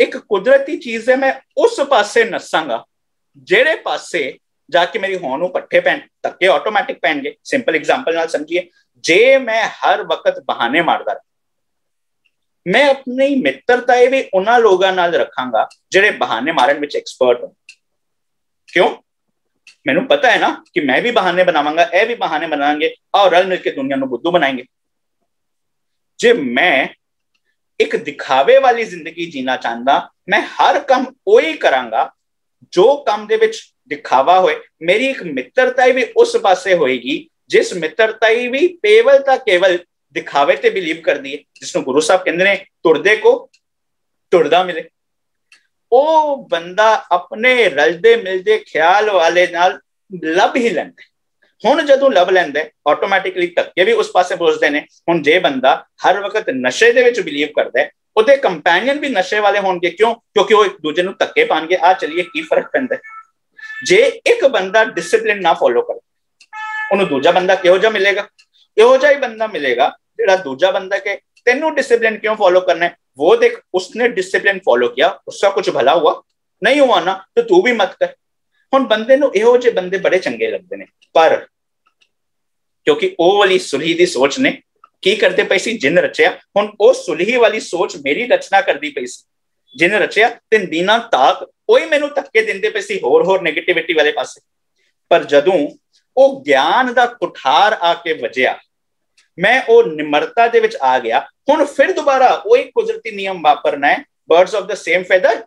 एक कुदरती चीज है, मैं उस पासे नसांगा जेड़े पासे जाके मेरी हों नू पट्ठे पैन, धक्के ऑटोमैटिक पैणगे। सिंपल एग्जांपल नाल समझिए, जे मैं हर वक्त बहाने मारदा रहा, मैं अपनी मित्रताएं भी उन्हां लोगां नाल रखांगा जेड़े बहाने मारन विच एक्सपर्ट हो। क्यों? मैनू पता है ना कि मैं भी बहाने बनावांगा, ए भी बहाने बनाएंगे, और रल मिलके दुनिया नू बुद्धू बनाएंगे। जे मैं एक दिखावे वाली जिंदगी जीना चाहता, मैं हर काम वही करांगा जो काम दे विच दिखावा होए। मेरी एक मित्रता भी उस पासे होएगी जिस मित्रता भी केवल दिखावे ते बिलीव कर दी है, जिसको गुरु साहब कहते हैं तुरदे को तुरदा मिले। ਉਹ ਬੰਦਾ ਆਪਣੇ ਰਲਦੇ ਮਿਲਦੇ ਖਿਆਲ ਵਾਲੇ ਨਾਲ ਲੱਭ ਹੀ ਲੈਂਦਾ। ਹੁਣ ਜਦੋਂ ਲੱਭ ਲੈਂਦਾ ਆਟੋਮੈਟਿਕਲੀ ਧੱਕੇ ਵੀ ਉਸ ਪਾਸੇ ਪਹੁੰਚਦੇ ਨੇ। ਹੁਣ ਜੇ ਬੰਦਾ ਹਰ ਵਕਤ ਨਸ਼ੇ ਦੇ ਵਿੱਚ ਬਿਲੀਵ ਕਰਦਾ, ਉਹਦੇ ਕੰਪੈਨੀਅਨ ਵੀ ਨਸ਼ੇ ਵਾਲੇ ਹੋਣਗੇ। ਕਿਉਂ? ਕਿਉਂਕਿ ਉਹ ਇੱਕ ਦੂਜੇ ਨੂੰ ਧੱਕੇ ਪਾਣਗੇ, ਆ ਚਲੀਏ ਕੀ ਫਰਕ ਪੈਂਦਾ। ਜੇ ਇੱਕ ਬੰਦਾ ਡਿਸਿਪਲਿਨ ਨਾ ਫੋਲੋ ਕਰੇ, ਉਹਨੂੰ ਦੂਜਾ ਬੰਦਾ ਕਿਹੋ ਜਿਹਾ ਮਿਲੇਗਾ? ਇਹੋ ਜਿਹਾ ਹੀ ਬੰਦਾ ਮਿਲੇਗਾ ਜਿਹੜਾ ਦੂਜਾ ਬੰਦਾ के तेनू डिसिप्लिन क्यों फॉलो करना है, वो देख उसने डिसिप्लिन फॉलो किया, उसका कुछ भला हुआ, नहीं हुआ ना तो तू भी मत कर। हुण बंदे नू इहो जे बंदे बड़े चंगे लगदे ने, पर क्योंकि ओ वाली सुलही दी सोच ने की करदे पई सी, जिन रचिया। हुण ओ सुलही वाली सोच मेरी रचना करदी पई सी, जिन रचिया ते दीना ताक ओही मैनू धक्के दिंदे पई सी होर नेगेटिविटी वाले पासे। पर जदों ओ ज्ञान दा कुठार आके वजिया, मैं वो निमरता दे विच आ गया। हुण फिर दोबारा वही कुदरती नियम वापरना है, birds of the same feather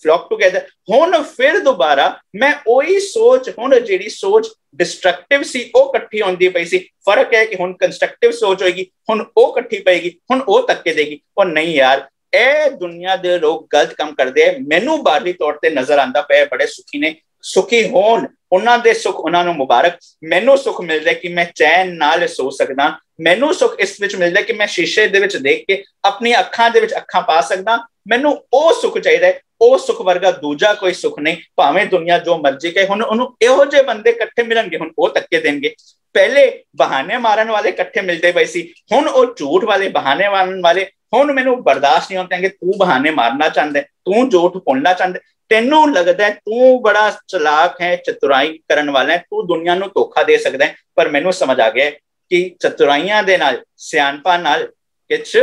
flock together. हुण फिर दोबारा मैं वही सोच, हुण जिहड़ी सोच डिस्ट्रक्टिव सी ओ इकट्ठी होंदी पई सी। फर्क है कि हुण कंस्ट्रक्टिव सोच होएगी, हुण ओ इकट्ठी पएगी, हुण ओ धक्के देगी। और नहीं यार, ए दुनिया दे लोग गलत काम करदे, मैनू बाहरी तौर ते नजर आंदा पे बड़े सुखी ने, सुखी होण उन्हां दे सुख उन्हां नूं मुबारक। मैनू सुख मिलदा कि मैं चैन नाल सो सकदा, मैनू सुख इस विच मिलदा कि मैं शीशे दे विच देख के अपनी अखां दे विच अखां पा सकदा। मैनू ओ सुख चाहिदा है, ओ सुख वर्गा दूजा कोई सुख नहीं, भावें दुनिया जो मर्जी कहे। हुण उहनूं इहो जे बंदे इकट्ठे मिलणगे, हुण ओ धक्के देणगे। पहले बहाने मारन वाले इकट्ठे मिलदे पए सी, हुण ओ झूठ वाले बहाने मारन वाले। हुण मैनू बर्दाश्त नहीं होंदा कि तू बहाने मारना चाहंदा, तू झूठ बोलना चाहंदा, तेनू लगदा है तू बड़ा चलाक है, चतुराई करन वाला है, तू दुनिया नूं धोखा दे सकदा है। पर मैनू समझ आ गया कि चतुराइयां दे नाल, सियाणपा नाल किछ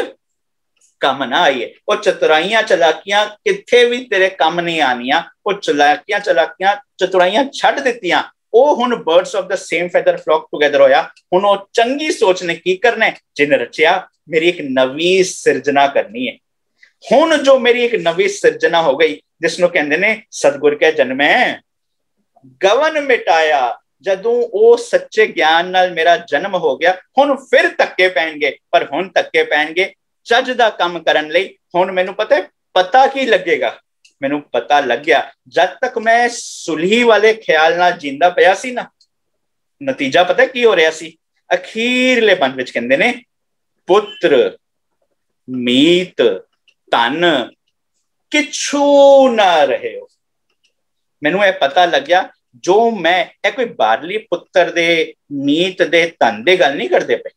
कम ना आईए। और चतुराइयां चलाकियां किथे भी तेरे कम नहीं आनियां। वो चलाकियां चतुराइयां छड्ड दित्तियां, ओ हुण birds of the same feather flock together होया। हुण ओ चंगी सोच ने की करना है, जिन रचिया मेरी एक नवी सिरजना करनी है। हुण जो मेरी एक नवी सिरजना हो गई, जिसनों कहंदे ने सतगुर के जन्मे गवन मिटाया। जदों ओ सच्चे ज्ञान नाल मेरा जन्म हो गया, हुण फिर धक्के पैणगे, पर हुण धक्के पैणगे चज दा काम करन लई। हुण मैनू पता है, पता की लगेगा, मैनू पता लग गया। जद तक मैं सुलही वाले ख्याल नाल जींदा पिया सी ना, नतीजा पता की हो रहा सी? अखीरले बंद विच कहंदे ने पुत्र मीत धन किछू ना रहे हो। मैनू यह पता लग गया, जो मैं ए कोई बाहरली पुत्र दे मीत दे धन दे गल नहीं करते पे।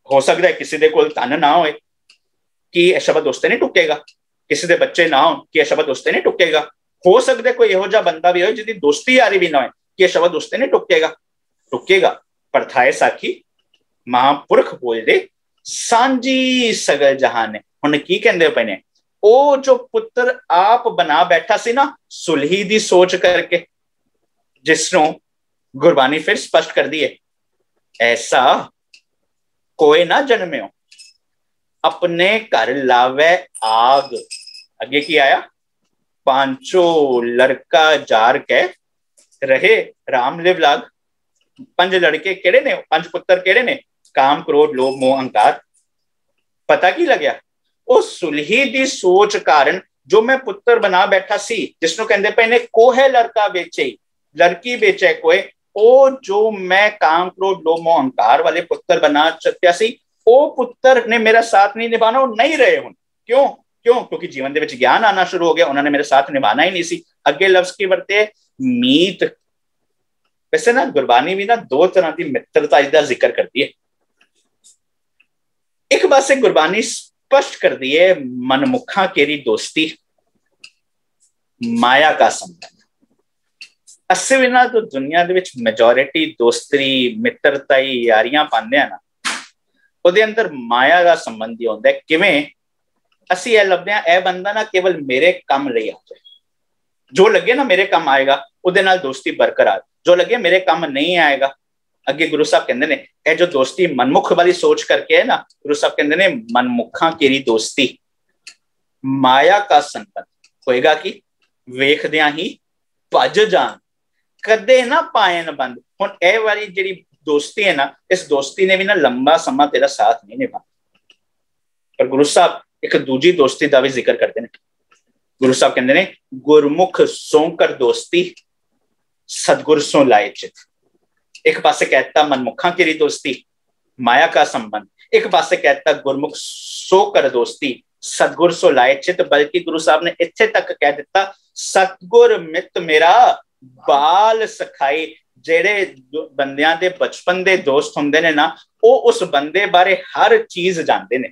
हो सकता है किसी दे कोल धन ना होए कि यह शब्द उसते नहीं टुकेगा, किसी दे बच्चे ना हो कि यह शब्द उसते नहीं टुकेगा। हो सकता है कोई इहो जिहा बंदा भी हो जिहदी दोस्ती यारी भी ना हो कि यह शब्द उसते नहीं टुकेगा। पर थाए साखी महापुरख बोल दे सांझी सगल जहान। हुण की कहंदे पे ने, ओ जो पुत्र आप बना बैठा सी ना सुलही दी सोच करके, जिसनों गुरबानी फिर स्पष्ट कर दी है, ऐसा कोई ना जन्म्यो अपने घर लावे आग। अगे की आया, पांचो लड़का जार के रहे राम लिव लाग। पंज लड़के केड़े ने, पंज पुत्र केड़े ने? काम क्रोध लोभ मोह अहंकार। पता की लग्या? ओ सुलही दी सोच कारण जो मैं पुत्र बना बैठा सी, जिसनों कहंदे पे ने कोहे लड़का बेचे लड़की बेचे कोई, ओ जो मैं काम क्रोध लोभ मोह अहंकार वाले पुत्र बना चुक्या सी, ओ पुत्र ने मेरा साथ नहीं निभाना, वो नहीं रहे हुण। क्यों? क्योंकि जीवन दे विच ज्ञान आना शुरू हो गया, उन्होंने मेरे साथ निभाना ही नहीं सी। अगे लफ्ज की वरते मीत। वैसे ना गुरबानी भी ना दो तरह की मित्रता का जिक्र करती है। एक पासे गुरबानी स्पष्ट कर दी है मनमुखा केरी दोस्ती, माया का संबंध। अस्से बिना तो दुनिया दे विच मेजोरिटी दोस्ती मित्रताई यारियां पांदे आ ना, ਉਹਦੇ अंदर माया का संबंध ही होता है। किवें ਅਸੀਂ ਇਹ ਲੱਭਦੇ ਆ, ਇਹ ਬੰਦਾ ਨਾ केवल मेरे काम ਲਈ ਆ ਜਾਏ, जो लगे ना मेरे काम आएगा ਉਹਦੇ ਨਾਲ दोस्ती बरकरार, जो लगे मेरे काम नहीं आएगा। अगे गुरु साहब कहते ने ये जो दोस्ती मनमुख वाली सोच करके है ना, गुरु साहब कहते ने मनमुखा केरी दोस्ती माया का संबंध होएगा कि वेखदियां ही भज जान कदे ना पायन बंद। हुण ए वाली जिहड़ी दोस्ती है ना, इस दोस्ती ने भी ना लंबा समा तेरा साथ नहीं निभा। पर गुरु साहब एक दूजी दोस्ती का भी जिक्र करते हैं, गुरु साहब कहते ने गुरमुख सो कर दोस्ती सतगुर सो लाए चित। एक पासे कहता मनमुखा की दोस्ती माया का संबंध, एक पासे कहता गुरमुख सो कर दोस्ती सतगुर सो लाए चित। बल्कि गुरु साहब ने इत्थे तक कह दिता सतगुर मित मेरा बाल सखाई। जेड़े बंदियां दे बचपन दे दोस्त हुंदे ने ना, वो उस बंदे बारे हर चीज जानते ने।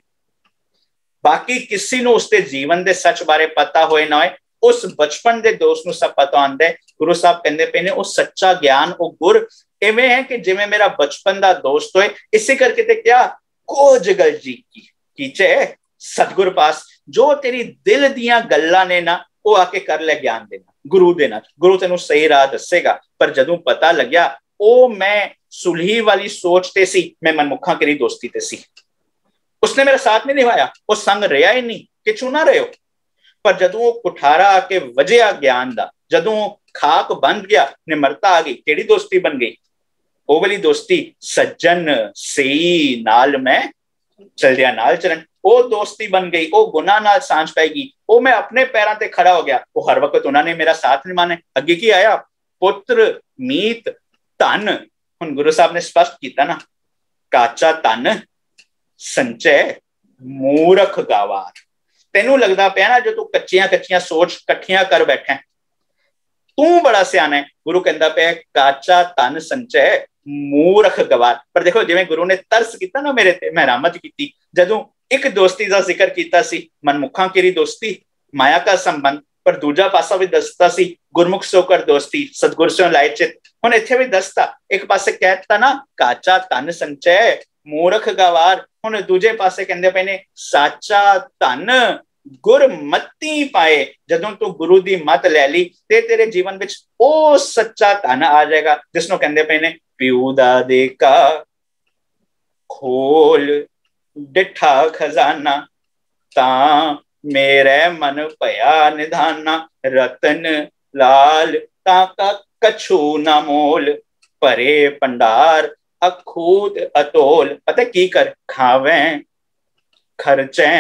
बाकी किसी नूं उसके जीवन दे सच बारे पता होए ना होए, उस बचपन दे दोस्त नूं सब पता आंदा है। गुरु साहब कहंदे पे ने वो सच्चा ज्ञान वो गुर इवें है कि जिवें मेरा बचपन दा दोस्त होए। इसी करके ते क्या कोज गल जी कीचे सतगुर पास जो तेरी दिल दियां गल्लां ने ना, वो आके कर ले ज्ञान देना गुरु देना। गुरु तेनू सही राह दसेगा। पर जदों पता लग्या ओ मैं सुलही वाली सोच ते सी, मैं मनमुखा करी दोस्ती ते सी, उसने मेरा साथ नहीं निभाया, वो संग रहा ही नहीं कि चुना रहे हो। पर जदों वो कुठारा आके वजया ज्ञान दा, जदों खाक बंद गया, निमरता आ गई, केड़ी दोस्ती बन गई? ओ वाली दोस्ती सज्जन सही नाल मैं चल दिया नाल चरण, ओ दोस्ती बन गई। ओ गुनाह नाल सांझ पैगी, ओ मैं अपने पैरों ते खड़ा हो गया। वो हर वक्त उन्होंने मेरा साथ नहीं माने। अगे की आया पुत्र मीत धन। हुण गुरु साहब ने स्पष्ट किया ना, काचा धन संचय मूर्ख गवार। तेनू लगता पाया ना जो तू कच्चियां कच्चियां सोच कट्ठियां कर बैठा तू बड़ा सियाना है। गुरु कहता पाया काचा धन संचय मूर्ख गवार। पर देखो जिवें गुरु ने तरस किया ना मेरे ते, मैं रहमत की। जदों एक दोस्ती का जिक्र किया सी मनमुखा की दोस्ती माया का संबंध, पर दूजा पासा भी दसता सी गुरमुख सोकर दोस्ती सतगुर से लाए चित। हुण इत्थे भी दसता, एक पासे कहता ना काचा धन संचय मूर्ख गवार, हुण दूजे पासे कहंदे पे ने साचा धन गुरमती पाए। जदों तू गुरु दी मत ले ली ते तेरे जीवन विच ओ सच्चा धन आ जाएगा जिसनों कहंदे पे ने पिऊ दा देका खोल डिठा खजाना ता मेरे मन भया निधाना। रतन लाल ताका कछु न मोल परे भंडार अखूत अतोल। पता की कर खावें खर्चे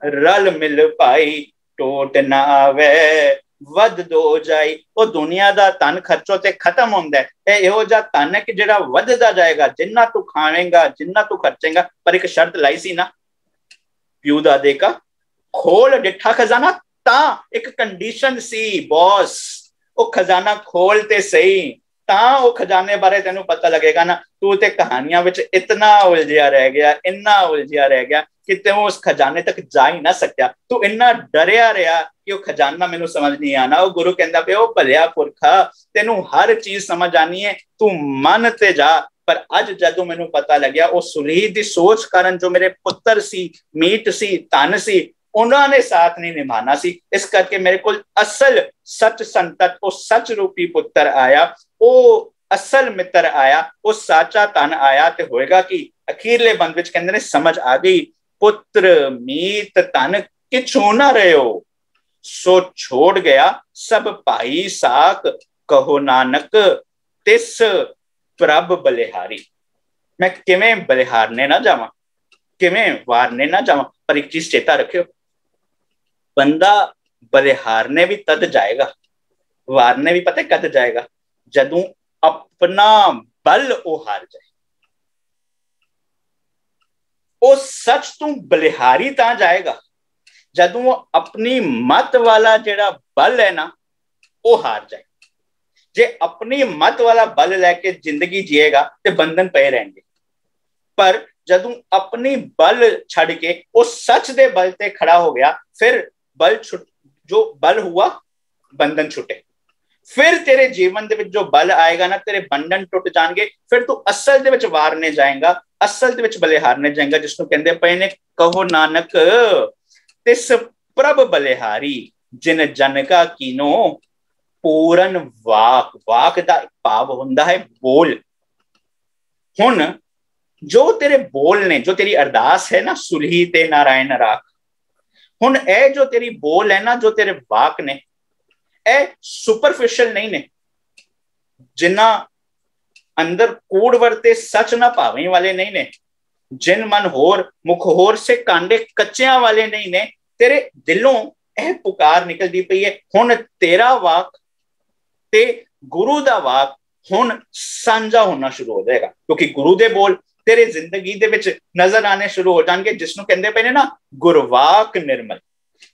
रल मिल पाई टोट ना आवे वध दो जाई। वो दुनिया दा धन खर्चो ते खत्म होंदा है। इहो जा धन है कि जेड़ा वधदा जाएगा, जिन्ना तू खावेंगा जिन्ना तू खर्चेगा। पर एक शर्त लाई सी ना, प्यू दा दे का खोल डिठा खजाना, ता एक कंडीशन सी बॉस, वो खजाना खोल ते सही, ता वो खजाने बारे तेनू पता लगेगा ना। तू ते कहानियां विच इतना उलझिया रह गया, इन्ना उलझिया रह गया कि तू उस खजाने तक जा ही ना सकिया। तू इन्ना डरिया रहा कि वो खजाना मैनू समझ नहीं आना। वो गुरु कहंदा पे ओ भलिया पुरखा तेनू हर चीज समझ आनी है, तू मन ते जा। पर अज जदों मैनू पता लग्या वो सुलही दी सोच कारण जो मेरे पुत्र सी मीत सी धन सी उन्होंने साथ नहीं निभाना सी। इस करके मेरे को असल सच संतत वो सच रूपी पुत्र आया, वो असल मित्र आया, वो साचा धन आया। ते होएगा कि अखीरले बंद विच कहंदे ने समझ आ गई पुत्र मीत धन किछू ना रहे हो सो छोड़ गया सब भाई साक कहो नानक तिस प्रभ बलिहारी। मैं किवें बलिहारने ना जावां, किवें वारने ना जावां। पर एक चीज चेता रखियो, बंदा बलिहारने भी तद जाएगा, वारने भी पता कद जाएगा, जदों अपना बल ओ हार जाए। ओ सच तू बलिहारी ता जाएगा जदों वो अपनी मत वाला जेड़ा बल है ना वो हार जाए। जे अपनी मत वाला बल लेके जिंदगी जिएगा तो बंधन पे रहेंगे। पर जदों अपनी बल छड़ के वो सच दे बल ते खड़ा हो गया, फिर बल छुट जो बल हुआ बंधन छुटे। फिर तेरे जीवन दे विच जो बल आएगा ना, तेरे बंधन टुट जाएंगे। फिर तू असल दे विच वारने जाएगा, असल दे विच बलिहारने जाएगा। जिसनों कहंदे पए ने कहो नानक तिस प्रभ बलिहारी जिन जन का कीनो पूरन वाक। वाक दा भाव हुंदा है बोल। हुण जो तेरे बोल ने, जो तेरी अरदास है ना सुलही ते नारायण राख, हुण ए जो तेरी बोल है ना, जो तेरे वाक ने, ए सुपरफिशियल नहीं ने। जिन्ना अंदर कूड़ वरते सच ना भावें वाले नहीं ने, जिन मन होर मुख होर से कांडे कच्चियां वाले नहीं ने। तेरे दिलों ਇਹ ਪੁਕਾਰ ਨਿਕਲਦੀ ਪਈ ਹੈ, ਹੁਣ ਤੇਰਾ ਵਾਕ ਤੇ ਗੁਰੂ ਦਾ ਵਾਕ ਹੁਣ ਸਾਂਝਾ ਹੋਣਾ ਸ਼ੁਰੂ ਹੋ ਜਾਏਗਾ, ਕਿਉਂਕਿ ਗੁਰੂ ਦੇ ਬੋਲ ਤੇਰੇ ਜ਼ਿੰਦਗੀ ਦੇ ਵਿੱਚ ਨਜ਼ਰ ਆਣੇ ਸ਼ੁਰੂ ਹੋ ਜਾਣਗੇ, ਜਿਸਨੂੰ ਕਹਿੰਦੇ ਪਏ ਨੇ ਨਾ ਗੁਰਵਾਕ ਨਿਰਮਲ,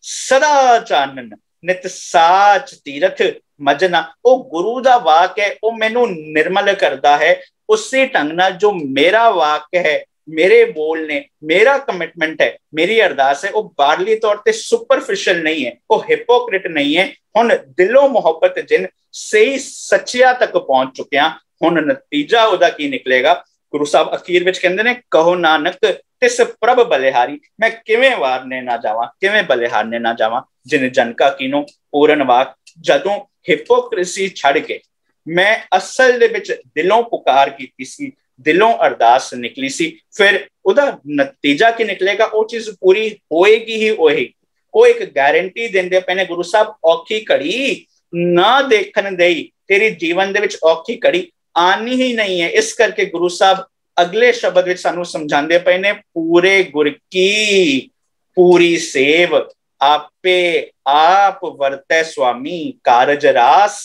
ਸਦਾ ਚਾਨਣ ਨਿਤ ਸਾਚ ਤੀਰਥ ਮਜਨਾ। ਉਹ ਗੁਰੂ ਦਾ ਵਾਕ ਹੈ, ਉਹ ਮੈਨੂੰ ਨਿਰਮਲ ਕਰਦਾ ਹੈ ਉਸੇ ਢੰਗ ਨਾਲ ਜੋ ਮੇਰਾ ਵਾਕ ਹੈ, ਮੇਰੇ ਬੋਲ ਨੇ, ਮੇਰਾ ਕਮਿਟਮੈਂਟ ਹੈ, ਮੇਰੀ ਅਰਦਾਸ ਹੈ, ਉਹ ਬਾਹਰਲੀ ਤੌਰ ਤੇ ਸੁਪਰਫਿਸ਼ਲ ਨਹੀਂ ਹੈ, ਉਹ ਹਿਪੋਕ੍ਰਿਟ ਨਹੀਂ ਹੈ। ਹੁਣ ਦਿਲੋਂ ਮੁਹੱਬਤ ਜਿਨ ਸਹੀ ਸੱਚਿਆ ਤੱਕ ਪਹੁੰਚ ਚੁੱਕਿਆ, ਹੁਣ ਨਤੀਜਾ ਉਹਦਾ ਕੀ ਨਿਕਲੇਗਾ? ਗੁਰੂ ਸਾਹਿਬ ਅਖੀਰ ਵਿੱਚ ਕਹਿੰਦੇ ਨੇ, ਕਹੋ ਨਾਨਕ ਤਿਸ ਪ੍ਰਭ ਬਲਿਹਾਰੀ, ਮੈਂ ਕਿਵੇਂ ਵਾਰਨੇ ਨਾ ਜਾਵਾਂ, ਕਿਵੇਂ ਬਲਿਹਾਰਨੇ ਨਾ ਜਾਵਾਂ, ਜਿਨ ਜਨ ਕਾ ਕੀਨੋ ਪੂਰਨ ਵਾਕ। ਜਦੋਂ ਹਿਪੋਕ੍ਰੇਸੀ ਛੱਡ ਕੇ ਮੈਂ ਅਸਲ ਦੇ ਵਿੱਚ ਦਿਲੋਂ ਪੁਕਾਰ ਕੀਤੀ ਸੀ, ਦਿਲੋਂ ਅਰਦਾਸ ਨਿਕਲੀ ਸੀ, ਫਿਰ ਉਹਦਾ ਨਤੀਜਾ ਕੀ ਨਿਕਲੇਗਾ? ਉਹ ਚੀਜ਼ ਪੂਰੀ ਹੋਏਗੀ ਹੀ ਹੋਏਗੀ। ਉਹ ਇੱਕ ਗਾਰੰਟੀ ਦਿੰਦੇ ਪਏ ਨੇ ਗੁਰੂ ਸਾਹਿਬ, ਔਖੀ ਘੜੀ ਨਾ ਦੇਖਣ ਦੇਈ, ਤੇਰੀ ਜੀਵਨ ਦੇ ਵਿੱਚ ਔਖੀ ਘੜੀ ਆਣੀ ਹੀ ਨਹੀਂ ਹੈ। ਇਸ ਕਰਕੇ ਗੁਰੂ ਸਾਹਿਬ ਅਗਲੇ ਸ਼ਬਦ ਵਿੱਚ ਸਾਨੂੰ ਸਮਝਾਉਂਦੇ ਪਏ ਨੇ, ਪੂਰੇ ਗੁਰ ਕੀ ਪੂਰੀ ਸੇਵ, ਆਪੇ ਆਪ ਵਰਤੈ ਸੁਆਮੀ, ਕਾਰਜ ਰਾਸ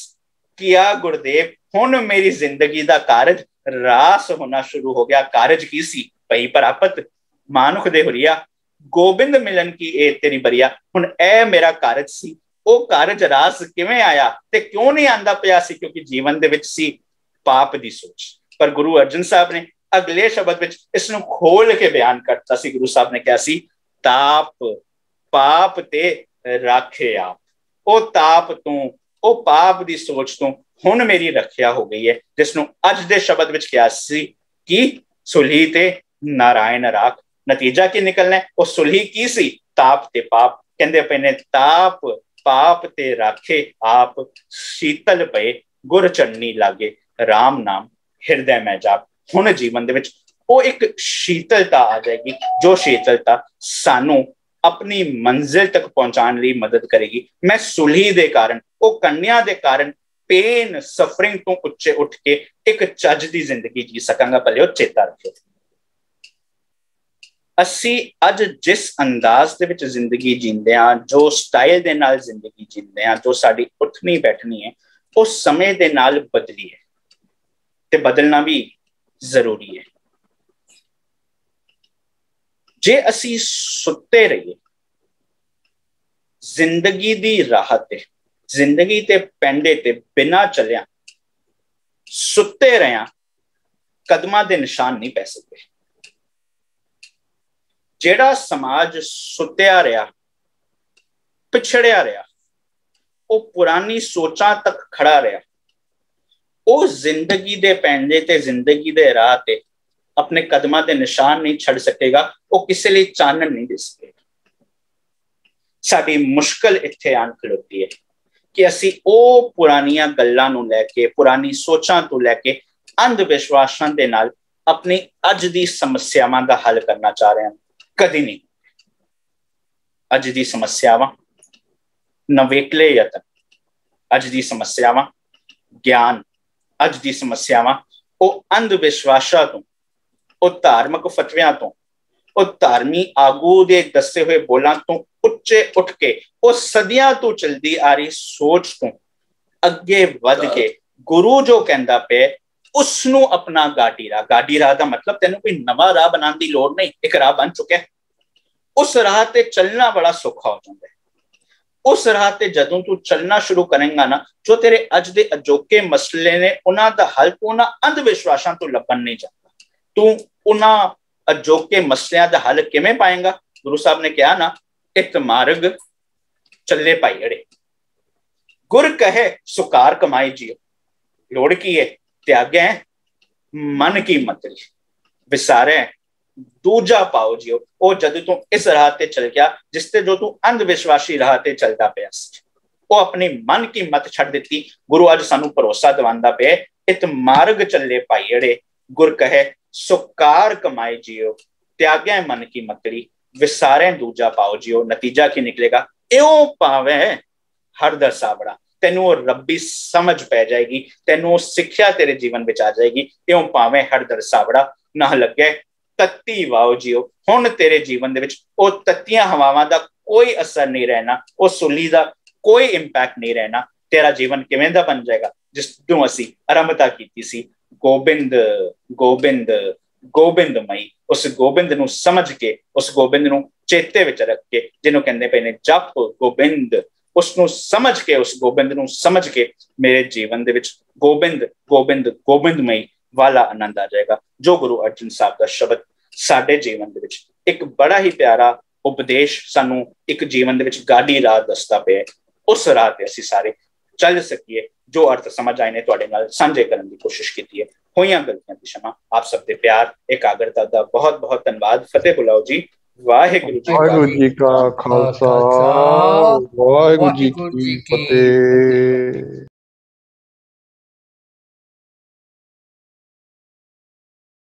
ਕੀਆ ਗੁਰਦੇਵ। ਹੁਣ ਮੇਰੀ ਜ਼ਿੰਦਗੀ ਦਾ ਕਾਰਜ ਰਾਸ ਹੋਣਾ ਸ਼ੁਰੂ ਹੋ ਗਿਆ। ਕਾਰਜ ਕੀ ਸੀ? ਭਈ ਪ੍ਰਾਪਤ ਮਾਨੁਖ ਦੇ ਹੁਰੀਆ, ਗੋਬਿੰਦ ਮਿਲਨ ਕੀ ਇਹ ਤੇਰੀ ਬਰੀਆ। ਹੁਣ ਇਹ ਮੇਰਾ ਕਾਰਜ ਸੀ। ਉਹ ਕਾਰਜ ਰਾਸ ਕਿਵੇਂ ਆਇਆ ਤੇ ਕਿਉਂ ਨਹੀਂ ਆਂਦਾ ਪਿਆ ਸੀ? ਕਿਉਂਕਿ ਜੀਵਨ ਦੇ ਵਿੱਚ ਸੀ ਪਾਪ ਦੀ ਸੋਚ। ਪਰ ਗੁਰੂ ਅਰਜਨ ਸਾਹਿਬ ਨੇ ਅਗਲੇ ਸ਼ਬਦ ਵਿੱਚ ਇਸ ਨੂੰ ਖੋਲ ਕੇ ਬਿਆਨ ਕਰਤਾ ਸੀ। ਗੁਰੂ ਸਾਹਿਬ ਨੇ ਕਿਹਾ ਸੀ, ਤਾਪ ਪਾਪ ਤੇ ਰਾਖੇ ਆਪ। ਉਹ ਤਾਪ ਤੋਂ, ਉਹ ਪਾਪ ਦੀ ਸੋਚ ਤੋਂ ਹੁਣ ਮੇਰੀ ਰੱਖਿਆ ਹੋ ਗਈ ਹੈ, ਜਿਸ ਨੂੰ ਅੱਜ ਦੇ ਸ਼ਬਦ ਵਿੱਚ ਕਿਹਾ ਸੀ ਕਿ ਸੁਲਹੀ ਤੇ ਨਾਰਾਇਣ ਰਾਖ। ਨਤੀਜਾ ਕੀ ਨਿਕਲਣਾ? ਉਹ ਸੁਲਹੀ ਕੀ ਸੀ? ਤਾਪ ਤੇ ਪਾਪ। ਕਹਿੰਦੇ ਪਏ ਨੇ, ਤਾਪ ਪਾਪ ਤੇ ਰਾਖੇ ਆਪ, ਸ਼ੀਤਲ ਪਏ ਗੁਰ ਚਰਨੀ ਲਾਗੇ, ਰਾਮ ਨਾਮ ਹਿਰਦੈ ਮੈਂ ਜਾਪ। ਹੁਣ ਜੀਵਨ ਦੇ ਵਿੱਚ ਉਹ ਇੱਕ ਸ਼ੀਤਲਤਾ ਆ ਜਾਏਗੀ, ਜੋ ਸ਼ੀਤਲਤਾ ਸਾਨੂੰ ਆਪਣੀ ਮੰਜ਼ਿਲ ਤੱਕ ਪਹੁੰਚਾਉਣ ਲਈ ਮਦਦ ਕਰੇਗੀ। ਮੈਂ ਸੁਲਹੀ ਦੇ ਕਾਰਨ, ਉਹ ਕੰਨਿਆ ਦੇ ਕਾਰਨ ਪੇਨ ਸਫਰਿੰਗ ਤੋਂ ਉੱਚੇ ਉੱਠ ਕੇ ਇੱਕ ਚੱਜ ਦੀ ਜ਼ਿੰਦਗੀ ਜੀ ਸਕਾਂਗਾ। ਭਲਿਓ ਚੇਤਾ ਰੱਖਿਓ, ਅਸੀਂ ਅੱਜ ਜਿਸ ਅੰਦਾਜ਼ ਦੇ ਵਿੱਚ ਜ਼ਿੰਦਗੀ ਜੀਂਦੇ ਹਾਂ, ਜੋ ਸਟਾਈਲ ਦੇ ਨਾਲ ਜ਼ਿੰਦਗੀ ਜੀਂਦੇ ਹਾਂ, ਜੋ ਸਾਡੀ ਉੱਠਣੀ ਬੈਠਣੀ ਹੈ, ਉਹ ਸਮੇਂ ਦੇ ਨਾਲ ਬਦਲੀ ਹੈ ਤੇ ਬਦਲਣਾ ਵੀ ਜ਼ਰੂਰੀ ਹੈ। ਜੇ ਅਸੀਂ ਸੁੱਤੇ ਰਹੀਏ ਜ਼ਿੰਦਗੀ ਦੀ ਰਾਹ ਤੇ, ਜ਼ਿੰਦਗੀ ਤੇ ਪੈਂਡੇ ਤੇ ਬਿਨਾਂ ਚੱਲਿਆ ਸੁੱਤੇ ਰਹਿਆ, ਕਦਮਾਂ ਦੇ ਨਿਸ਼ਾਨ ਨਹੀਂ ਪੈ ਸਕਦੇ। ਜਿਹੜਾ ਸਮਾਜ ਸੁੱਤਿਆ ਰਿਹਾ, ਪਿਛੜਿਆ ਰਿਹਾ, ਉਹ ਪੁਰਾਣੀ ਸੋਚਾਂ ਤੱਕ ਖੜਾ ਰਿਹਾ, ਉਹ ਜ਼ਿੰਦਗੀ ਦੇ ਪੈਂਡੇ ਤੇ, ਜ਼ਿੰਦਗੀ ਦੇ ਰਾਹ ਤੇ ਆਪਣੇ ਕਦਮਾਂ ਦੇ ਨਿਸ਼ਾਨ ਨਹੀਂ ਛੱਡ ਸਕੇਗਾ। ਉਹ ਕਿਸੇ ਲਈ ਚਾਨਣ ਨਹੀਂ ਦੇ ਸਕੇਗਾ। ਸਾਡੀ ਮੁਸ਼ਕਲ ਇੱਥੇ ਆਣ ਖਲੋਤੀ ਹੈ ਕਿ ਅਸੀਂ ਉਹ ਪੁਰਾਣੀਆਂ ਗੱਲਾਂ ਨੂੰ ਲੈ ਕੇ, ਪੁਰਾਣੀ ਸੋਚਾਂ ਤੋਂ ਲੈ ਕੇ ਅੰਧ ਵਿਸ਼ਵਾਸਾਂ ਦੇ ਨਾਲ ਆਪਣੀ ਅੱਜ ਦੀ ਸਮੱਸਿਆਵਾਂ ਦਾ ਹੱਲ ਕਰਨਾ ਚਾਹ ਰਹੇ ਹਾਂ। ਕਦੀ ਨਹੀਂ। ਅੱਜ ਦੀ ਸਮੱਸਿਆਵਾਂ ਨਵੇਕਲੇ ਯਤਨ, ਅੱਜ ਦੀ ਸਮੱਸਿਆਵਾਂ ਗਿਆਨ, ਅੱਜ ਦੀ ਸਮੱਸਿਆਵਾਂ ਉਹ ਅੰਧ ਵਿਸ਼ਵਾਸਾਂ ਤੋਂ, ਉਹ ਧਾਰਮਿਕ ਫਤਵਿਆਂ ਤੋਂ, ਉਹ ਧਾਰਮੀ ਆਗੂ ਦੇ ਦੱਸੇ ਹੋਏ ਬੋਲਾਂ ਤੋਂ ਉੱਚੇ ਉੱਠ ਕੇ, ਉਹ ਸਦੀਆਂ ਤੋਂ ਚਲਦੀ ਆ ਰਹੀ ਸੋਚ ਤੋਂ ਅੱਗੇ ਵੱਧ ਕੇ ਗੁਰੂ ਜੋ ਕਹਿੰਦਾ ਪਿਆ ਉਸ ਨੂੰ ਆਪਣਾ ਗਾਡੀ ਰਾਹ। ਗਾਡੀ ਰਾਹ ਦਾ ਮਤਲਬ ਤੈਨੂੰ ਕੋਈ ਨਵਾਂ ਰਾਹ ਬਣਾਉਣ ਦੀ ਲੋੜ ਨਹੀਂ, ਇੱਕ ਰਾਹ ਬਣ ਚੁੱਕਿਆ। ਉਸ ਰਾਹ ਤੇ ਚੱਲਣਾ ਬੜਾ ਸੌਖਾ ਹੋ ਜਾਂਦਾ ਹੈ। ਉਸ ਰਾਹ ਤੇ ਜਦੋਂ ਤੂੰ ਚੱਲਣਾ ਸ਼ੁਰੂ ਕਰੇਂਗਾ ਨਾ, ਜੋ ਤੇਰੇ ਅੱਜ ਦੇ ਅਜੋਕੇ ਮਸਲੇ ਨੇ, ਉਹਨਾਂ ਦਾ ਹੱਲ ਤੂੰ ਉਹਨਾਂ ਅੰਧ ਵਿਸ਼ਵਾਸਾਂ ਤੋਂ ਲੱਭਣ ਨਹੀਂ ਜਾਂਦਾ। ਤੂੰ ਉਹਨਾਂ ਅਜੋਕੇ ਮਸਲਿਆਂ ਦਾ ਹੱਲ ਕਿਵੇਂ ਪਾਏਂਗਾ? ਗੁਰੂ ਸਾਹਿਬ ਨੇ ਕਿਹਾ ਨਾ, ਇਤ ਮਾਰਗ ਚੱਲੇ ਭਾਈ ਅੜੇ, ਗੁਰ ਕਹੇ ਸੁਕਾਰ ਕਮਾਈ ਜੀਓ। ਲੋੜ ਕੀ ਹੈ? त्यागै मन की मतरी, विसारे दूजा पाओ जियो। ਉਹ ਜਦੋਂ ਤੂੰ ਇਸ ਰਾਹ ਤੇ ਚੱਲ ਗਿਆ ਜਿਸ ਤੇ ਜੋ ਤੂੰ ਅੰਧ ਵਿਸ਼ਵਾਸੀ ਰਾਹ ਤੇ ਚੱਲਦਾ ਪਿਆ ਸੀ, ਉਹ ਆਪਣੀ ਮਨ ਕੀ ਮਤ ਛੱਡ ਦਿੱਤੀ। ਗੁਰੂ ਅੱਜ ਸਾਨੂੰ ਭਰੋਸਾ ਦਿਵਾਉਂਦਾ ਪਿਆ, ਇਤ ਮਾਰਗ ਚੱਲੇ ਭਾਈ ਅੜੇ, ਗੁਰ ਕਹੇ ਸੁਕਾਰ ਕਮਾਏ ਜਿਓ, त्यागै मन की मतरी, विसारे दूजा पाओ जियो। नतीजा की निकलेगा? इਉਂ पावे हर दसावड़ा। ਤੈਨੂੰ ਉਹ ਰੱਬੀ ਸਮਝ ਪੈ ਜਾਏਗੀ, ਤੈਨੂੰ ਉਹ ਸਿੱਖਿਆ ਤੇਰੇ ਜੀਵਨ ਵਿੱਚ ਆ ਜਾਏਗੀ। ਇਉਂ ਭਾਵੇਂ ਹਰ ਦਰਸਾਵੜਾ ਨਾ ਲੱਗੇ ਤੱਤੀ ਵਾਓ ਜਿਓ। ਹੁਣ ਤੇਰੇ ਜੀਵਨ ਦੇ ਵਿੱਚ ਉਹ ਤੱਤੀਆਂ ਹਵਾਵਾਂ ਦਾ कोई असर नहीं रहना, उस सुली का कोई इंपैक्ट नहीं रहना। तेरा जीवन किवें दा बन जाएगा जिसनों असी आरंभता की सी, गोबिंद गोबिंद गोबिंदमई। उस गोबिंद नूं समझ के, उस गोबिंद नूं चेते विच रख के, जिन्हों कहंदे पे ने जप गोबिंद, उसनूं समझ के, उस गोबिंद नूं समझ के मेरे जीवन दे विच गोबिंद गोबिंद गोबिंदमई वाला आनंद आ जाएगा। जो गुरु अर्जन साहब का शब्द साडे जीवन दे विच एक बड़ा ही प्यारा उपदेश सानू एक जीवन दे विच गाड़ी राह दसदा पे, उस राह ते असीं सारे चल सकीए। जो अर्थ समझ आए ने तुहाडे नाल साझे करन दी कोशिश कीती है। होईयां गलतियां दी क्षमा। आप सब दे प्यार एकाग्रता दा बहुत बहुत धन्यवाद। फतेह बुलाओ जी। वाहिगुरू जी का खालसा, वाहिगुरू जी की फतेह।